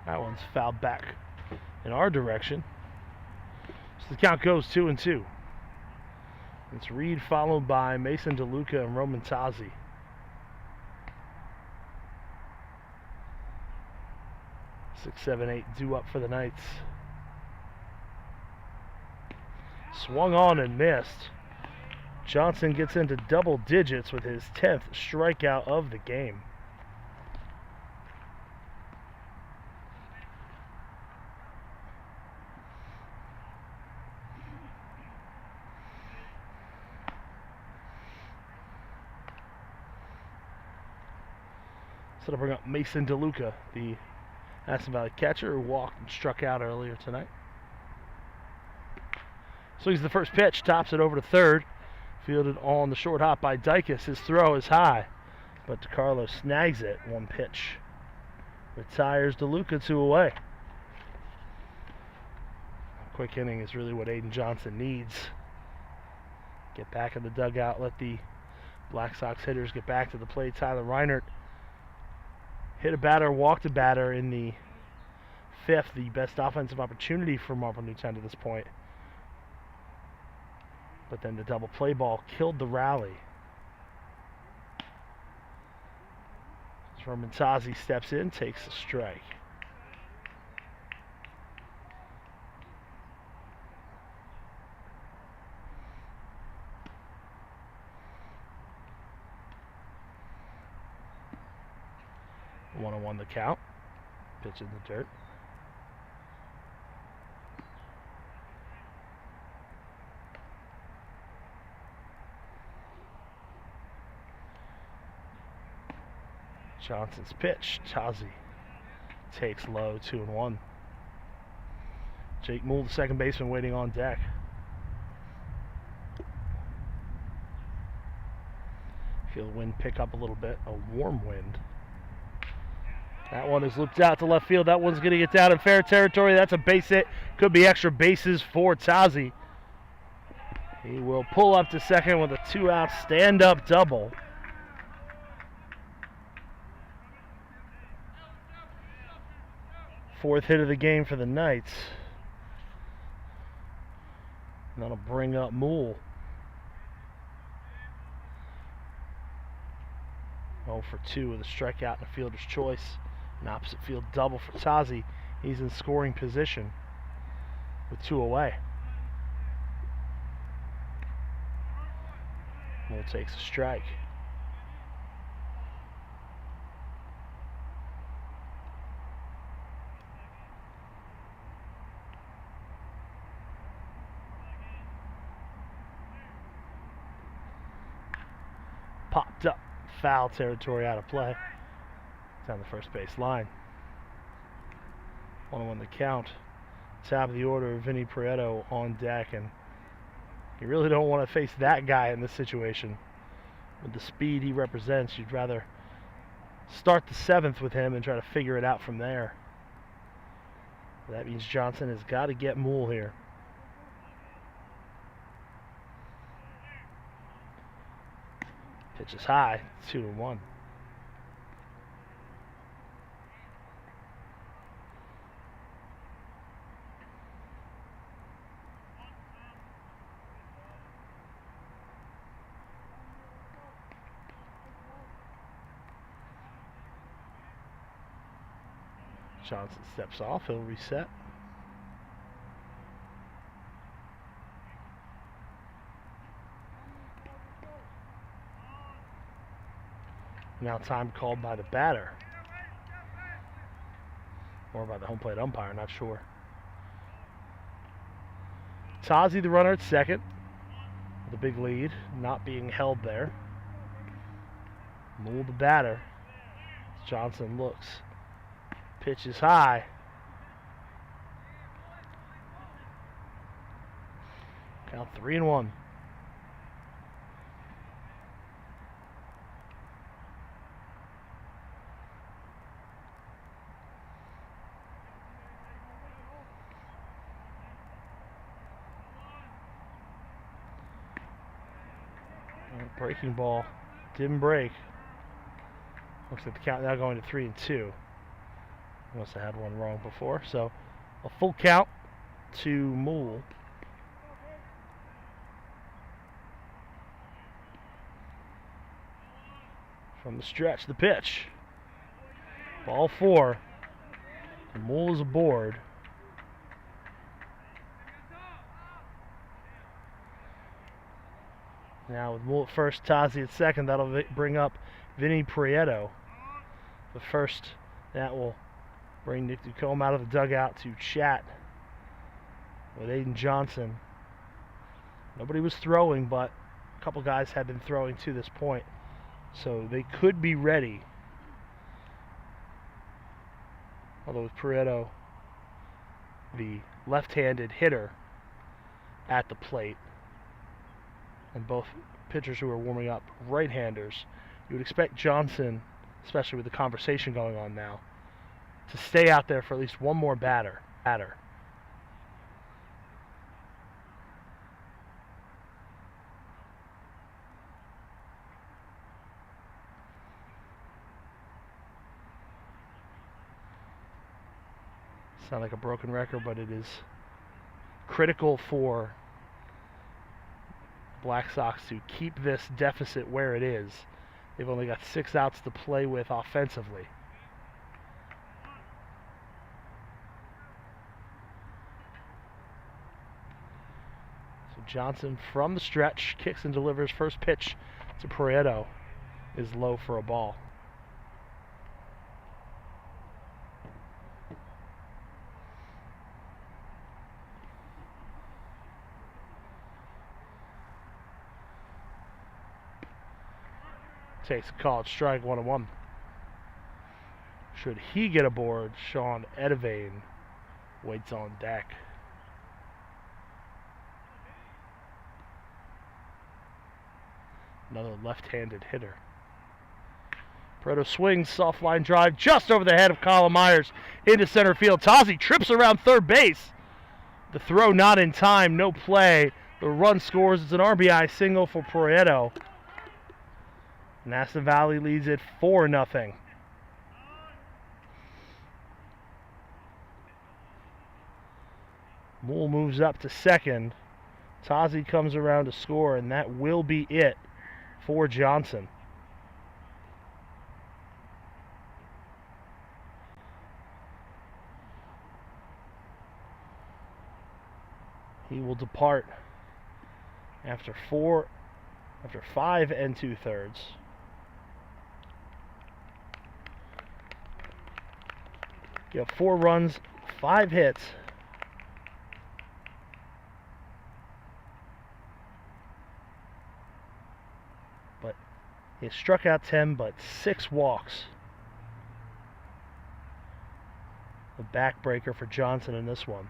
That one's fouled back in our direction. So the count goes 2-2. It's Reed followed by Mason DeLuca and Roman Tazi. Six, 7, 8 due up for the Knights. Swung on and missed. Johnson gets into double digits with his 10th strikeout of the game. So to bring up Mason DeLuca, the Aston Valley catcher who walked and struck out earlier tonight. Swings the first pitch, tops it over to third. Fielded on the short hop by Dykes. His throw is high, but DeCarlo snags it. One pitch. Retires DeLuca 2 away. A quick inning is really what Aiden Johnson needs. Get back in the dugout, let the Black Sox hitters get back to the plate. Tyler Reinert hit a batter, walked a batter in the 5th, the best offensive opportunity for Marple Newtown to this point. But then the double play ball killed the rally. Roman Tazi steps in, takes a strike. One the count. Pitch in the dirt. Johnson's pitch. Tazi takes low, 2-1. Jake Moole, the second baseman, waiting on deck. Feel the wind pick up a little bit. A warm wind. That one is looped out to left field. That one's going to get down in fair territory. That's a base hit. Could be extra bases for Tazi. He will pull up to second with a 2-out stand-up double. Fourth hit of the game for the Knights. And that'll bring up Moole. 0 for 2 with a strikeout and a fielder's choice. An opposite field double for Tazi. He's in scoring position with 2 away. Moole takes a strike. Popped up. Foul territory, out of play. Down the first base line. 1-1 the count. Top of the order, Vinny Prieto on deck, and you really don't want to face that guy in this situation. With the speed he represents, you'd rather start the 7th with him and try to figure it out from there. That means Johnson has got to get Moole here. Pitch is high, 2-1. Johnson steps off, he'll reset. Now time called by the batter. Or by the home plate umpire, not sure. Tazi, the runner at second. The big lead, not being held there. Moole, the batter. Johnson looks. Pitch is high. Count 3-1. breaking ball didn't break. Looks like the count now going to 3-2. Must have had one wrong before. So a full count to Moole. From the stretch, the pitch. Ball 4. And Moole is aboard. Now with Moole at first, Tazi at second, that'll bring up Vinny Prieto. The first, that will bring Nick Ducombe out of the dugout to chat with Aiden Johnson. Nobody was throwing, but a couple guys had been throwing to this point, so they could be ready. Although with Prieto, the left-handed hitter at the plate, and both pitchers who are warming up right-handers, you would expect Johnson, especially with the conversation going on now, to stay out there for at least one more batter. Sound like a broken record, but it is critical for Black Sox to keep this deficit where it is. They've only got 6 outs to play with offensively. So Johnson from the stretch kicks and delivers. First pitch to Prieto is low for a ball. Takes a called strike, 1-1. Should he get aboard, Sean Edevane waits on deck. Another left-handed hitter. Prieto swings, soft line drive just over the head of Colin Myers into center field. Tazi trips around third base. The throw not in time, no play. The run scores. It's an RBI single for Prieto. And Aston Valley leads it 4-0. Moole moves up to second. Tazi comes around to score, and that will be it for Johnson. He will depart after 5 2/3. You have 4 runs, 5 hits. But he struck out 10, but 6 walks. The backbreaker for Johnson in this one.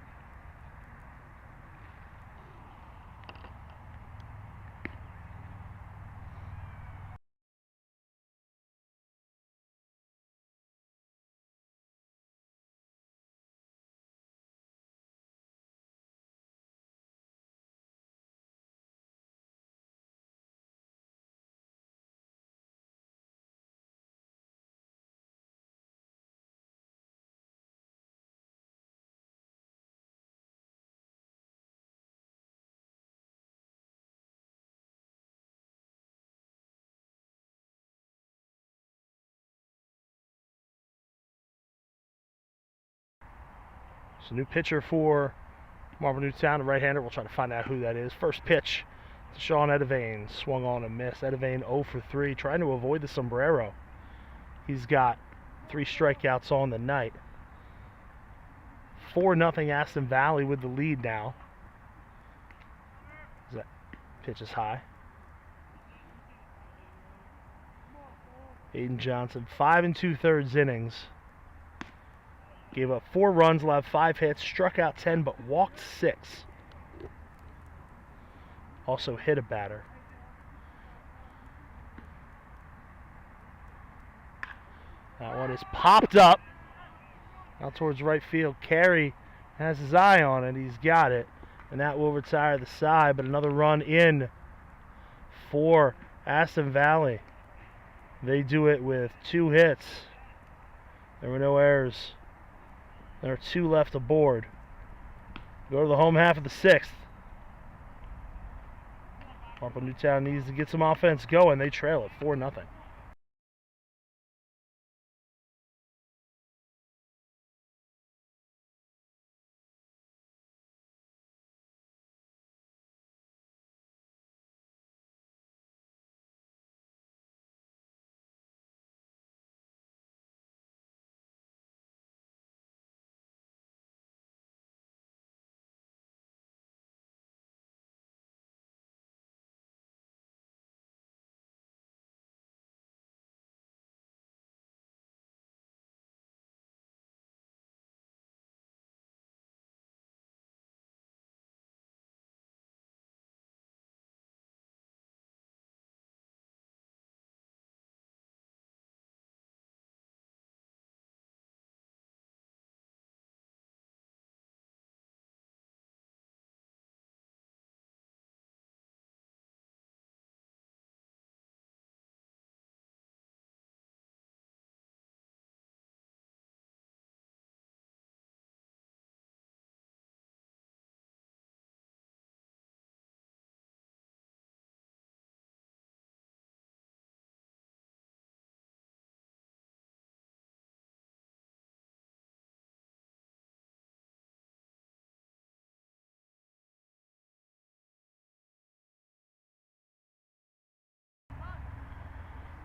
So new pitcher for Marple Newtown, a right-hander. We'll try to find out who that is. First pitch to Sean Edevane. Swung on and missed. Edevane 0 for 3, trying to avoid the sombrero. He's got 3 strikeouts on the night. 4-0 Aston Valley with the lead now. That pitch is high. Aiden Johnson, 5 2/3 innings. Gave up 4 runs, allowed 5 hits, struck out 10, but walked 6. Also hit a batter. That one is popped up out towards right field. Carey has his eye on it. He's got it. And that will retire the side, but another run in for Aston Valley, they do it with 2 hits. There were no errors. There are 2 left aboard. Go to the home half of the 6th. Marple Newtown needs to get some offense going. They trail it 4-0.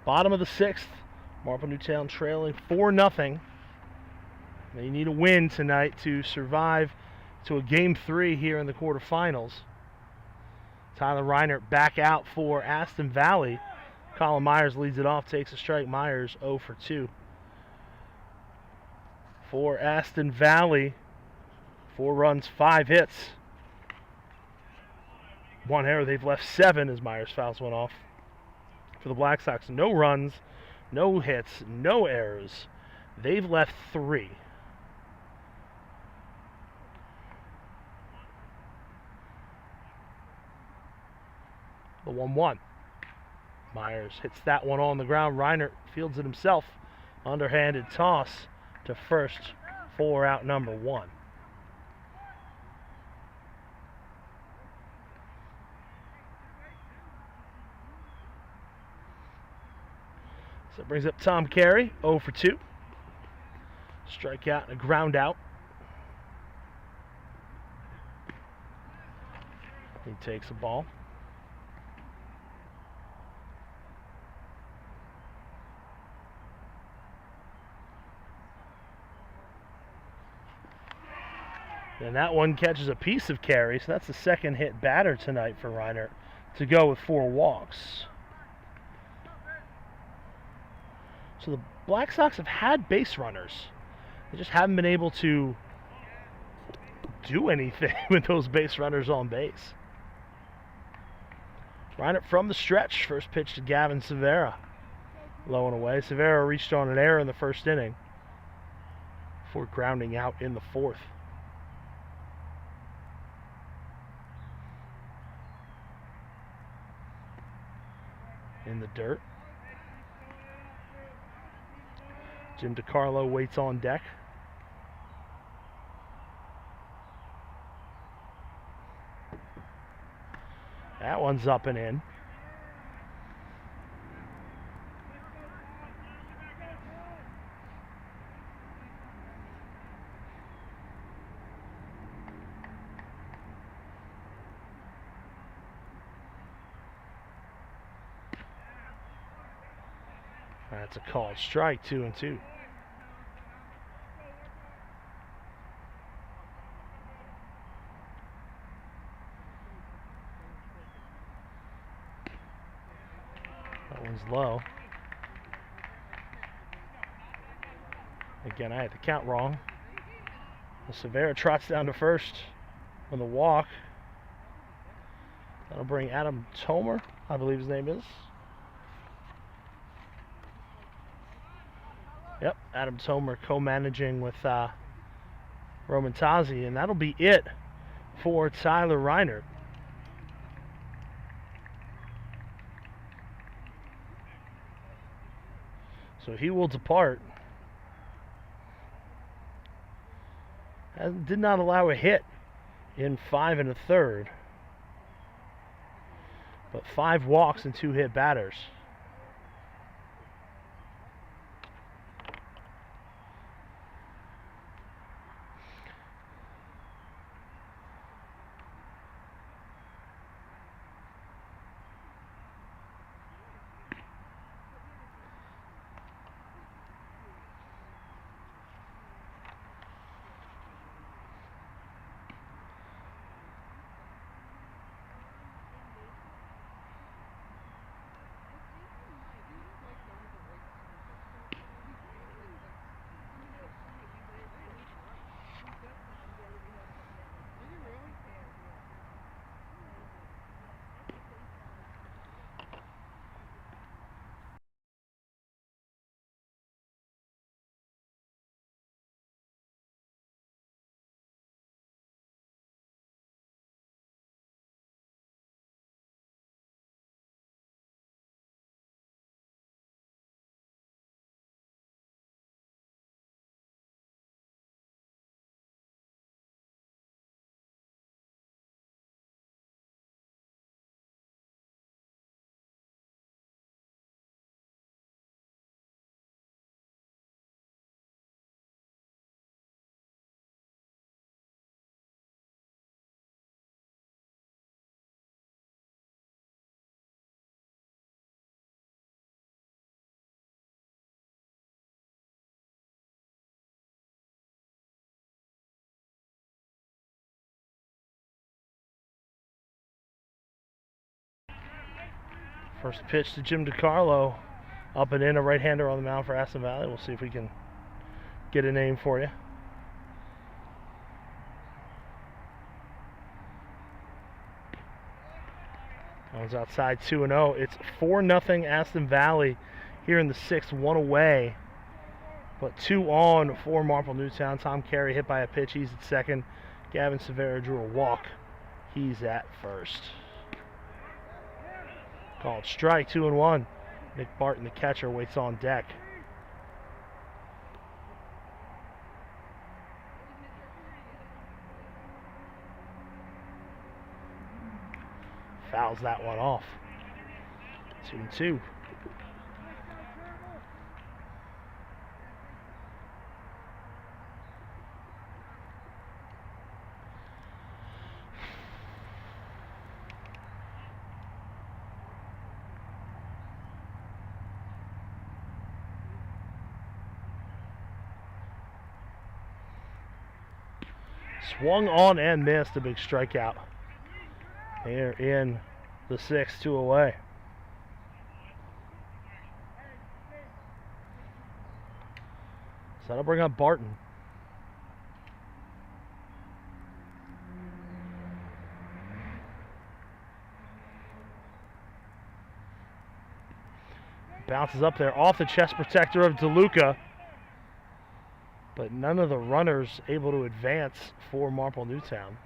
Bottom of the 6th, Marple Newtown trailing 4-0. They need a win tonight to survive to a Game 3 here in the quarterfinals. Tyler Reinert back out for Aston Valley. Colin Myers leads it off, takes a strike. Myers 0 for 2. For Aston Valley, 4 runs, 5 hits. 1 error. They've left 7 as Myers fouls one off. For the Black Sox, no runs, no hits, no errors. They've left 3. The 1-1. Myers hits that one on the ground. Reinert fields it himself. Underhanded toss to first for out number 1. So it brings up Tom Carey, 0 for 2. Strikeout and a ground out. He takes a ball. And that one catches a piece of Carey, so that's the second hit batter tonight for Reinert to go with 4 walks. So the Black Sox have had base runners. They just haven't been able to do anything with those base runners on base. Reinert from the stretch. First pitch to Gavin Severa. Low and away. Severa reached on an error in the first inning before grounding out in the 4th. In the dirt. Jim DiCarlo waits on deck. That one's up and in. That's a called strike, 2-2. That one's low. Again, I had the count wrong. Severa trots down to first on the walk. That'll bring Adam Tomer, I believe his name is. Yep, Adam Tomer co-managing with Roman Tazi, and that'll be it for Tyler Reinert. So he will depart. Did not allow a hit in 5 1/3, but 5 walks and 2 hit batters. First pitch to Jim DiCarlo, up and in, a right-hander on the mound for Aston Valley. We'll see if we can get a name for you. Comes outside 2-0. It's 4-0 Aston Valley here in the 6th, 1 away. But 2 on for Marple Newtown. Tom Carey hit by a pitch. He's at second. Gavin Severa drew a walk. He's at first. Called strike, 2-1. Nick Barton, the catcher, waits on deck. Fouls that one off. 2-2. Swung on and missed, a big strikeout. They're in the 6th, 2 away. So that'll bring up Barton. Bounces up there off the chest protector of DeLuca. But none of the runners able to advance for Marple Newtown.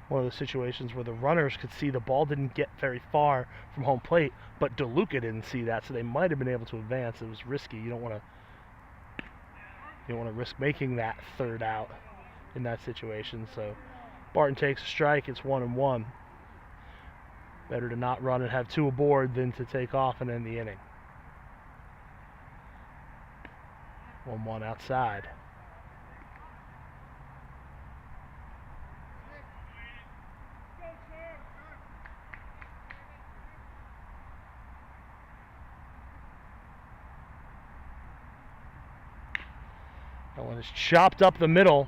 One of the situations where the runners could see the ball didn't get very far from home plate, but DeLuca didn't see that, so they might have been able to advance. It was risky. You don't want to risk making that 3rd out in that situation. So Barton takes a strike. It's 1-1. Better to not run and have 2 aboard than to take off and end the inning. 1-1 outside. That one is chopped up the middle.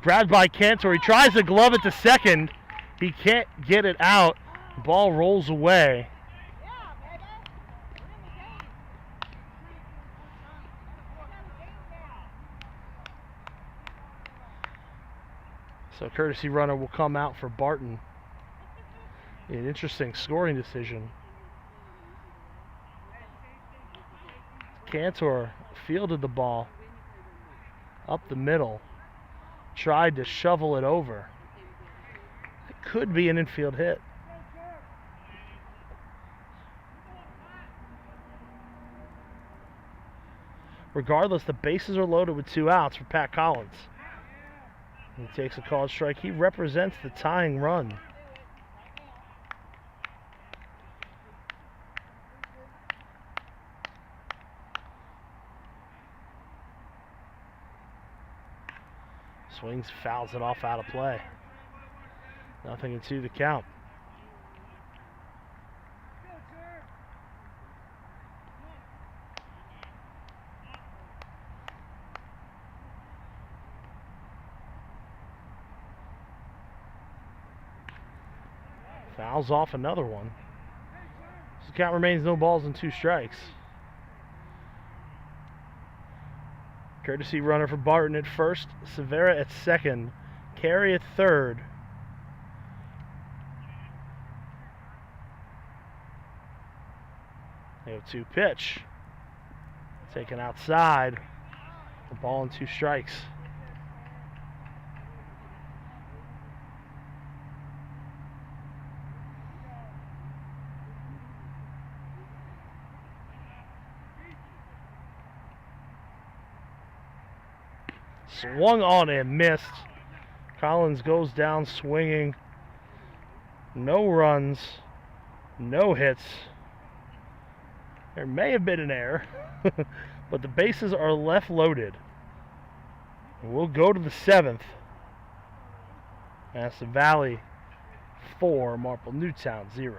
Grabbed by Cantor. He tries to glove it to second. He can't get it out. Ball rolls away. So courtesy runner will come out for Barton. An interesting scoring decision. Cantor fielded the ball up the middle. tried to shovel it over. It could be an infield hit. Regardless, the bases are loaded with 2 outs for Pat Collins. He takes a called strike. He represents the tying run. Swings, fouls it off out of play. 0-2 the count. Fouls off another one. So the count remains no balls and 2 strikes. Courtesy runner for Barton at first, Severa at second, Carey at third. The 0-2 pitch. Taken outside. A ball and 2 strikes. Swung on and missed. Collins goes down swinging. No runs, no hits. There may have been an error, but the bases are left loaded. We'll go to the 7th. Aston Valley 4, Marple Newtown 0.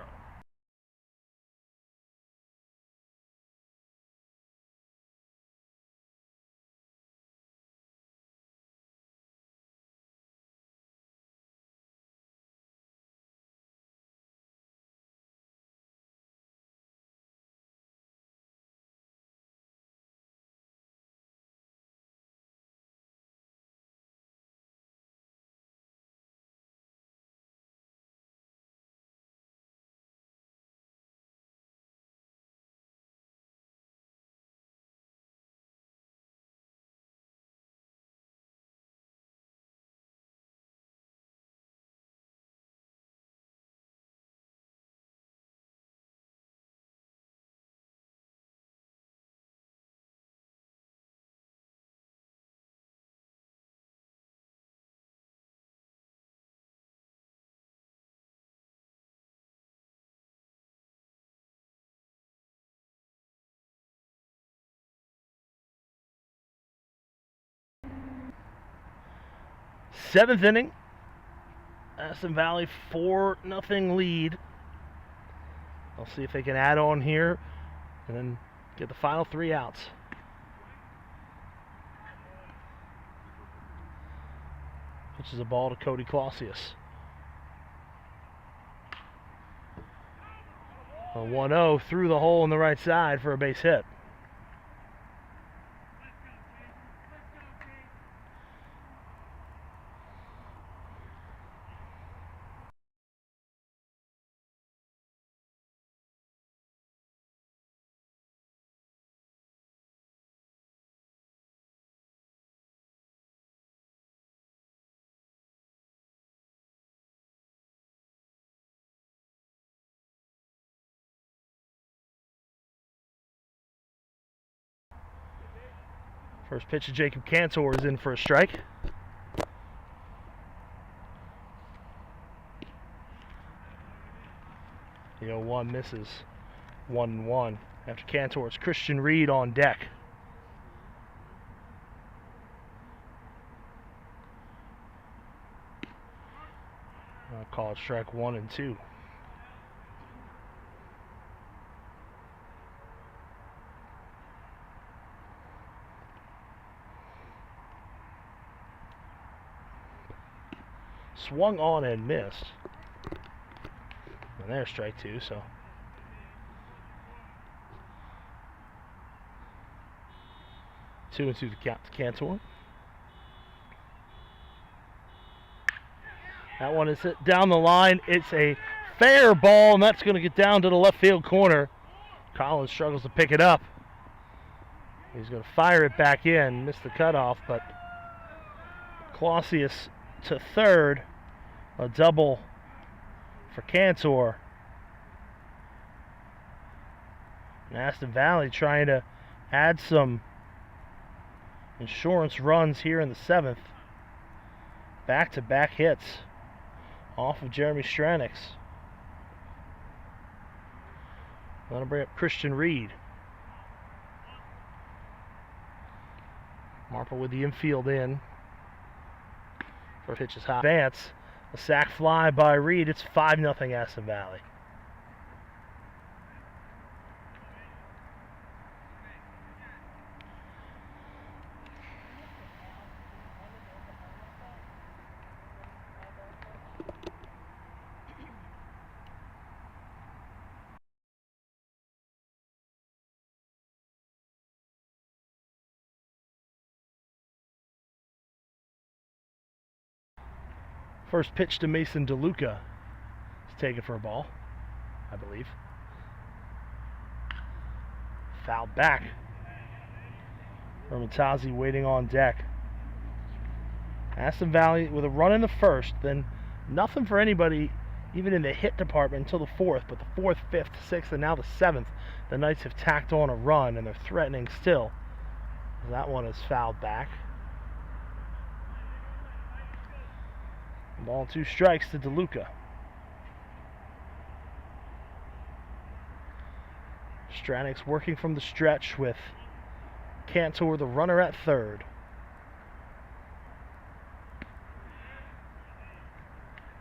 Seventh inning. Aston Valley 4-0 lead. I'll see if they can add on here and then get the final 3 outs. Pitches a ball to Cody Clausius. A 1-0 through the hole on the right side for a base hit. First pitch of Jacob Cantor is in for a strike. The 0-1 misses. 1-1. After Cantor, it's Christian Reed on deck. I'll call it strike 1 and 2. Swung on and missed. And there's strike 2, so. Two and 2 to count to Cantor. That one is hit down the line. It's a fair ball, and that's going to get down to the left field corner. Collins struggles to pick it up. He's going to fire it back in. Missed the cutoff, but Clausius to third. A double for Cantor. And Aston Valley trying to add some insurance runs here in the 7th. Back-to-back hits off of Jeremy Stranix. That'll bring up Christian Reed. Marple with the infield in. First pitch is high. Advance. A sac fly by Reed. It's 5-0 Aston Valley. First pitch to Mason DeLuca. He's taken for a ball, I believe. Fouled back. Romantazzi waiting on deck. Aston Valley with a run in the first, then nothing for anybody even in the hit department until the 4th, but the 4th, 5th, 6th, and now the 7th, the Knights have tacked on a run, and they're threatening still. That one is fouled back. Ball 2 strikes to DeLuca. Stranix working from the stretch with Cantor, the runner, at third.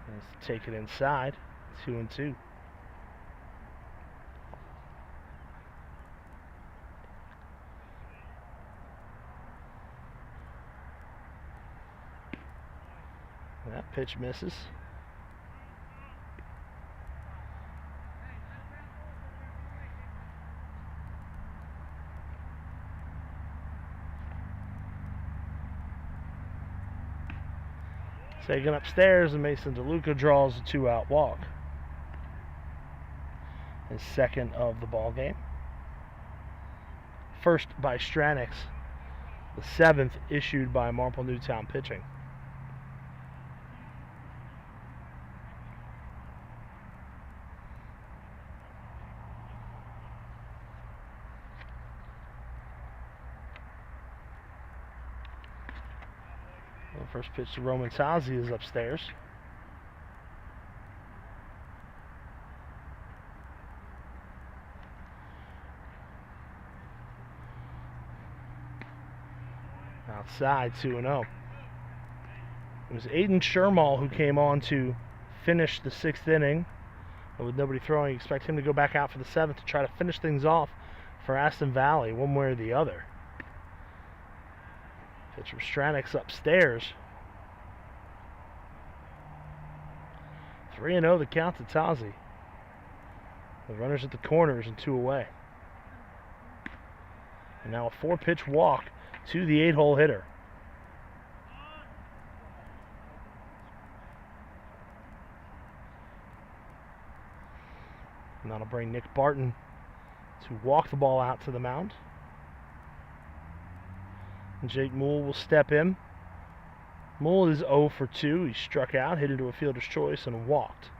Let's take it inside. 2-2. That pitch misses. Taken upstairs, and Mason DeLuca draws a 2-out walk. His second of the ball game. First by Stranix. The 7th issued by Marple Newtown pitching. First pitch to Romantazzi is upstairs. Outside, 2-0. It was Aiden Shermall who came on to finish the 6th inning. And with nobody throwing, you expect him to go back out for the 7th to try to finish things off for Aston Valley, one way or the other. Pitch from Stranix upstairs. 3-0 the count to Tazi. The runners at the corners and 2 away. And now a 4-pitch walk to the 8-hole hitter. And that'll bring Nick Barton to walk the ball out to the mound. And Jake Moole will step in. Moole is 0 for 2. He struck out, hit into a fielder's choice, and walked.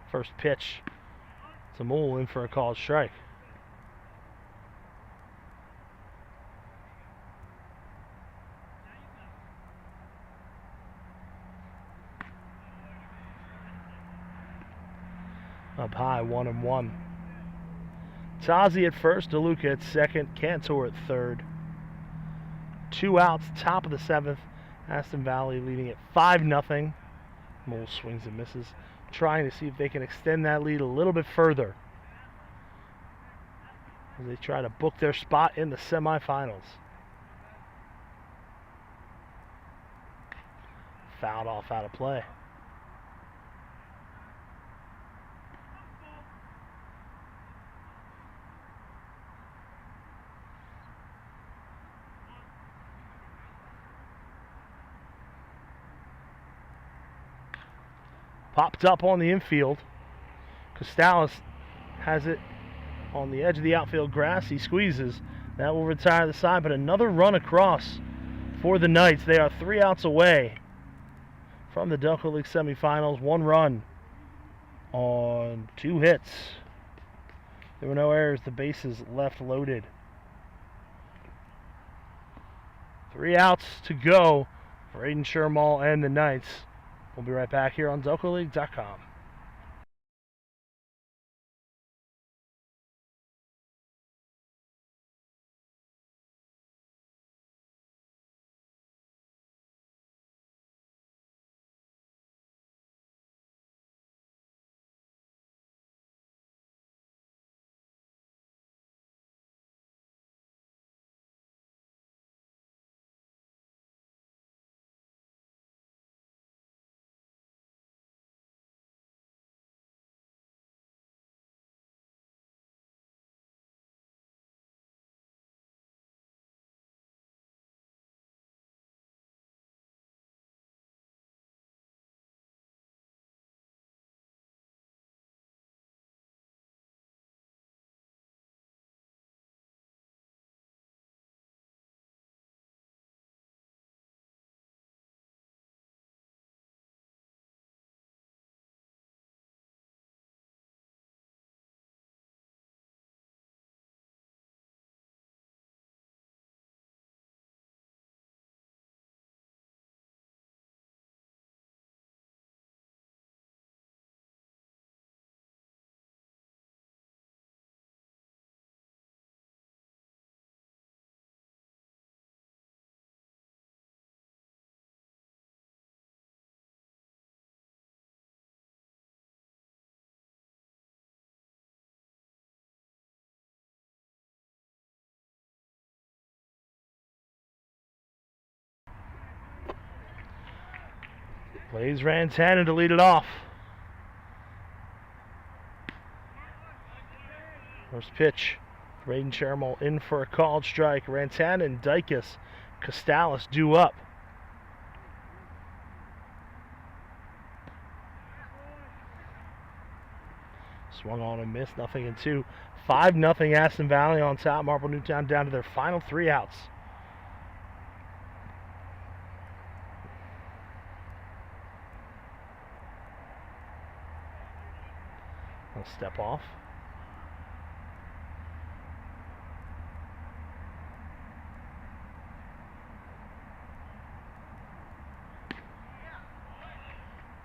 First pitch to Moole, in for a called strike. Up high, 1-1. Tazi at first, DeLuca at second, Cantor at third. 2 outs, top of the 7th. Aston Valley leading at 5-0. Moole swings and misses, trying to see if they can extend that lead a little bit further as they try to book their spot in the semifinals. Fouled off out of play. Popped up on the infield. Costalis has it on the edge of the outfield grass. He squeezes. That will retire the side, but another run across for the Knights. They are 3 outs away from the Delco League semifinals. 1 run on 2 hits. There were no errors. The bases left loaded. 3 outs to go for Aiden Shermall and the Knights. We'll be right back here on DelcoLeague.com. Blaze Rantanen to lead it off. First pitch. Aiden Shermall in for a called strike. Rantanen, Dykes, Costalis due up. Swung on and missed. 0-2. 5-0 Aston Valley on top. Marple Newtown down to their final 3 outs. I'll step off.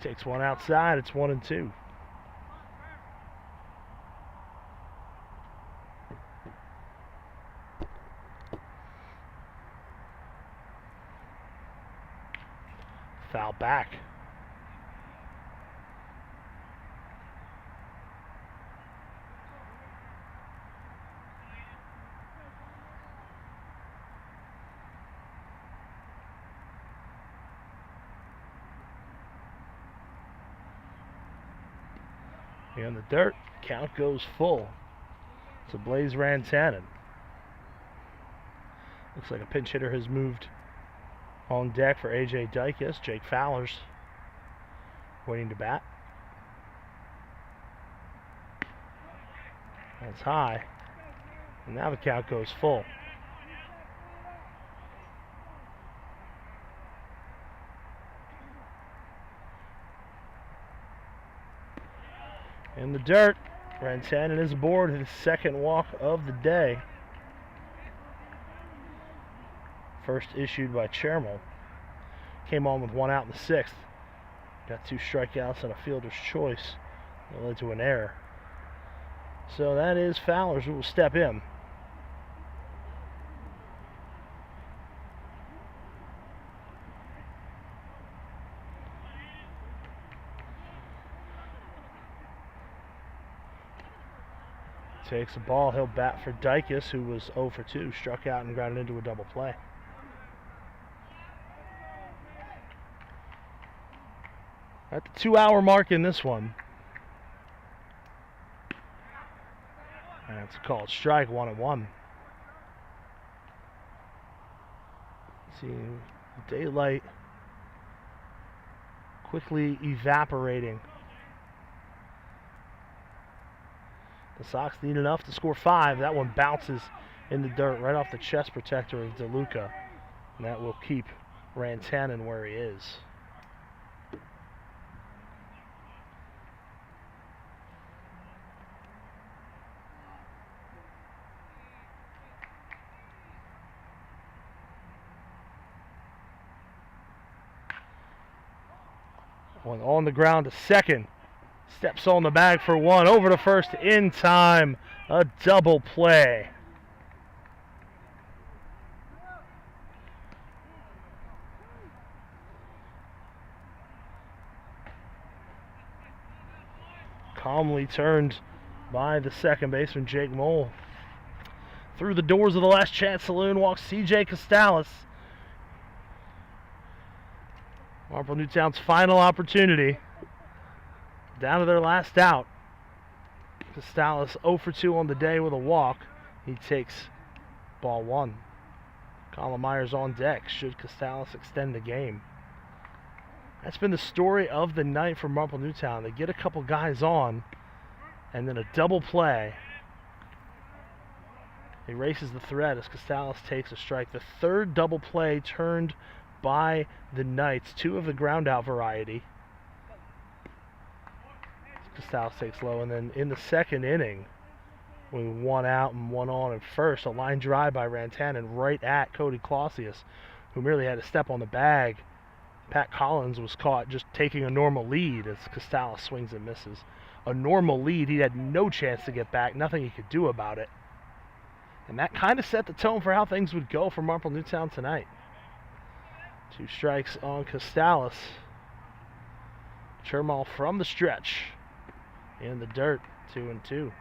Takes one outside. It's 1-2. Foul back. In the dirt, count goes full. So Blaze Rantanen. Looks like a pinch hitter has moved on deck for AJ Dykes. Jake Fowler's waiting to bat. That's high. And now the count goes full. In the dirt, Rantanen is aboard his second walk of the day. First issued by Shermall. Came on with 1 out in the 6th. Got 2 strikeouts and a fielder's choice. That led to an error. So that is Fowler's who will step in. Takes the ball. He'll bat for Dykes, who was 0 for 2. Struck out and grounded into a double play. At the 2-hour mark in this one. And it's a called strike, 1-1. See, daylight quickly evaporating The Sox need enough to score 5. That one bounces in the dirt right off the chest protector of DeLuca. And that will keep Rantanen where he is. One on the ground to second. Steps on the bag for one. Over to first in time. A double play. Calmly turned by the second baseman, Jake Mole. Through the doors of the Last Chance Saloon walks C.J. Costalis. Marple Newtown's final opportunity. Down to their last out. Costalis 0 for 2 on the day with a walk. He takes ball 1. Colin Myers on deck. Should Costalis extend the game? That's been the story of the night for Marple Newtown. They get a couple guys on, and then a double play erases the threat as Costalis takes a strike. The third double play turned by the Knights, 2 of the ground out variety. Costalis takes low, and then in the second inning, with 1 out and 1 on at first, a line drive by Rantanen right at Cody Clausius, who merely had to step on the bag. Pat Collins was caught just taking a normal lead as Costalis swings and misses. A normal lead, he had no chance to get back, nothing he could do about it. And that kind of set the tone for how things would go for Marple Newtown tonight. 2 strikes on Costalis. Chermal from the stretch. In the dirt, 2-2.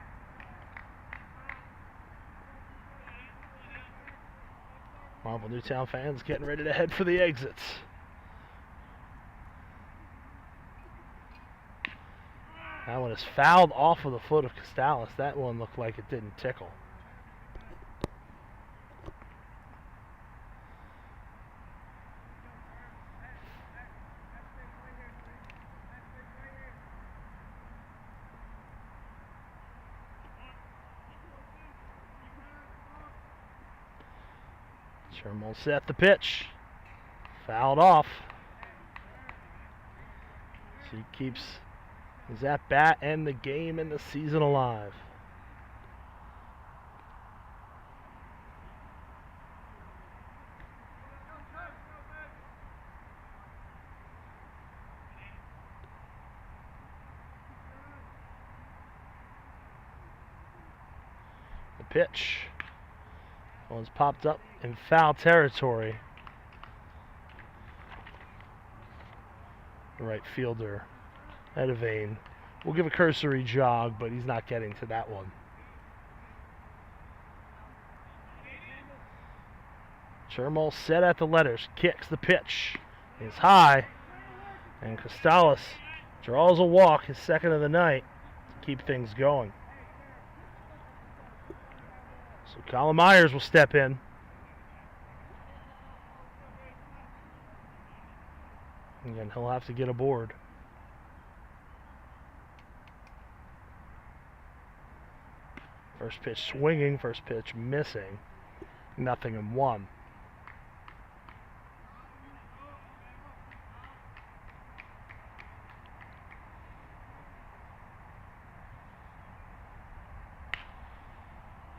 Marple Newtown fans getting ready to head for the exits. That one is fouled off of the foot of Costalis. That one looked like it didn't tickle. Sherman set the pitch. Fouled off. So he keeps his at-bat and the game and the season alive. The pitch. One's popped up in foul territory. The right fielder, Edivane, will give a cursory jog, but he's not getting to that one. Chermal set at the letters, kicks the pitch, is high, and Costalis draws a walk, his second of the night, to keep things going. So Colin Myers will step in. Again, he'll have to get aboard. First pitch swinging, first pitch missing. 0-1.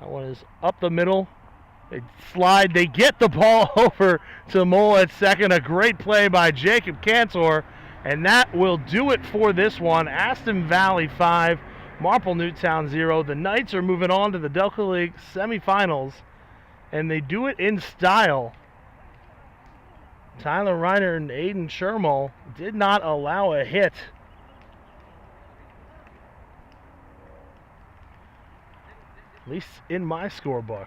That one is up the middle. They slide, they get the ball over to Mole at second. A great play by Jacob Cantor, and that will do it for this one. Aston Valley 5, Marple Newtown 0. The Knights are moving on to the Delco League semifinals, and they do it in style. Tyler Reiner and Aiden Shermal did not allow a hit. At least in my scorebook.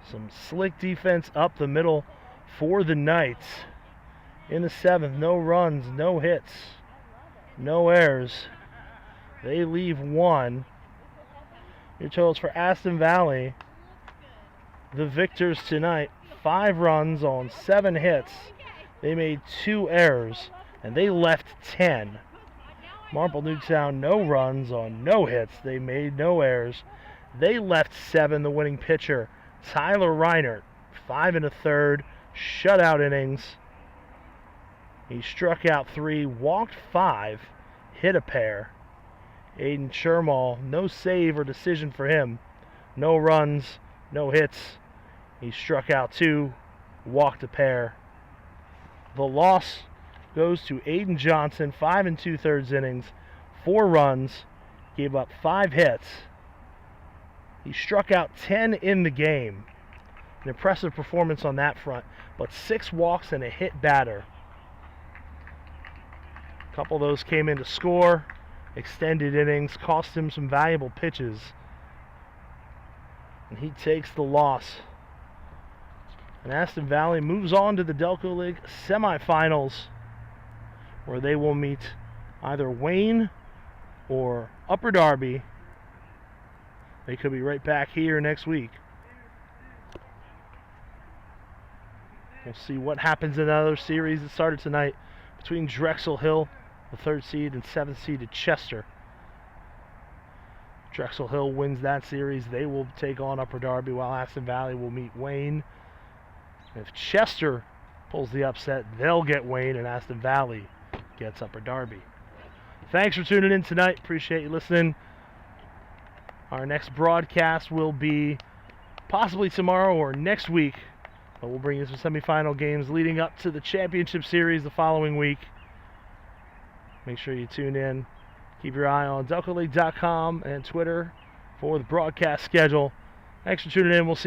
Some slick defense up the middle for the Knights. In the 7th, no runs, no hits, no errors. They leave 1. Your totals for Aston Valley, the victors tonight, 5 runs on 7 hits. They made 2 errors, and they left 10. Marple Newtown, no runs on no hits. They made no errors. They left 7. The winning pitcher, Tyler Reinert, 5 1/3, shutout innings. He struck out 3, walked 5, hit a pair. Aiden Shermall, no save or decision for him. No runs, no hits. He struck out 2, walked a pair. The loss goes to Aiden Johnson, 5 2/3 innings, 4 runs, gave up 5 hits. He struck out 10 in the game. An impressive performance on that front, but 6 walks and a hit batter. A couple of those came in to score. Extended innings, cost him some valuable pitches. And he takes the loss. And Aston Valley moves on to the Delco League semifinals, where they will meet either Wayne or Upper Darby. They could be right back here next week. We'll see what happens in another series that started tonight between Drexel Hill, the 3rd seed, and 7th seeded Chester. Drexel Hill wins that series. They will take on Upper Darby, while Aston Valley will meet Wayne. If Chester pulls the upset, they'll get Wayne, and Aston Valley gets Upper Darby. Thanks for tuning in tonight. Appreciate you listening. Our next broadcast will be possibly tomorrow or next week. But we'll bring you some semifinal games leading up to the championship series the following week. Make sure you tune in. Keep your eye on DelcoLeague.com and Twitter for the broadcast schedule. Thanks for tuning in. We'll see you.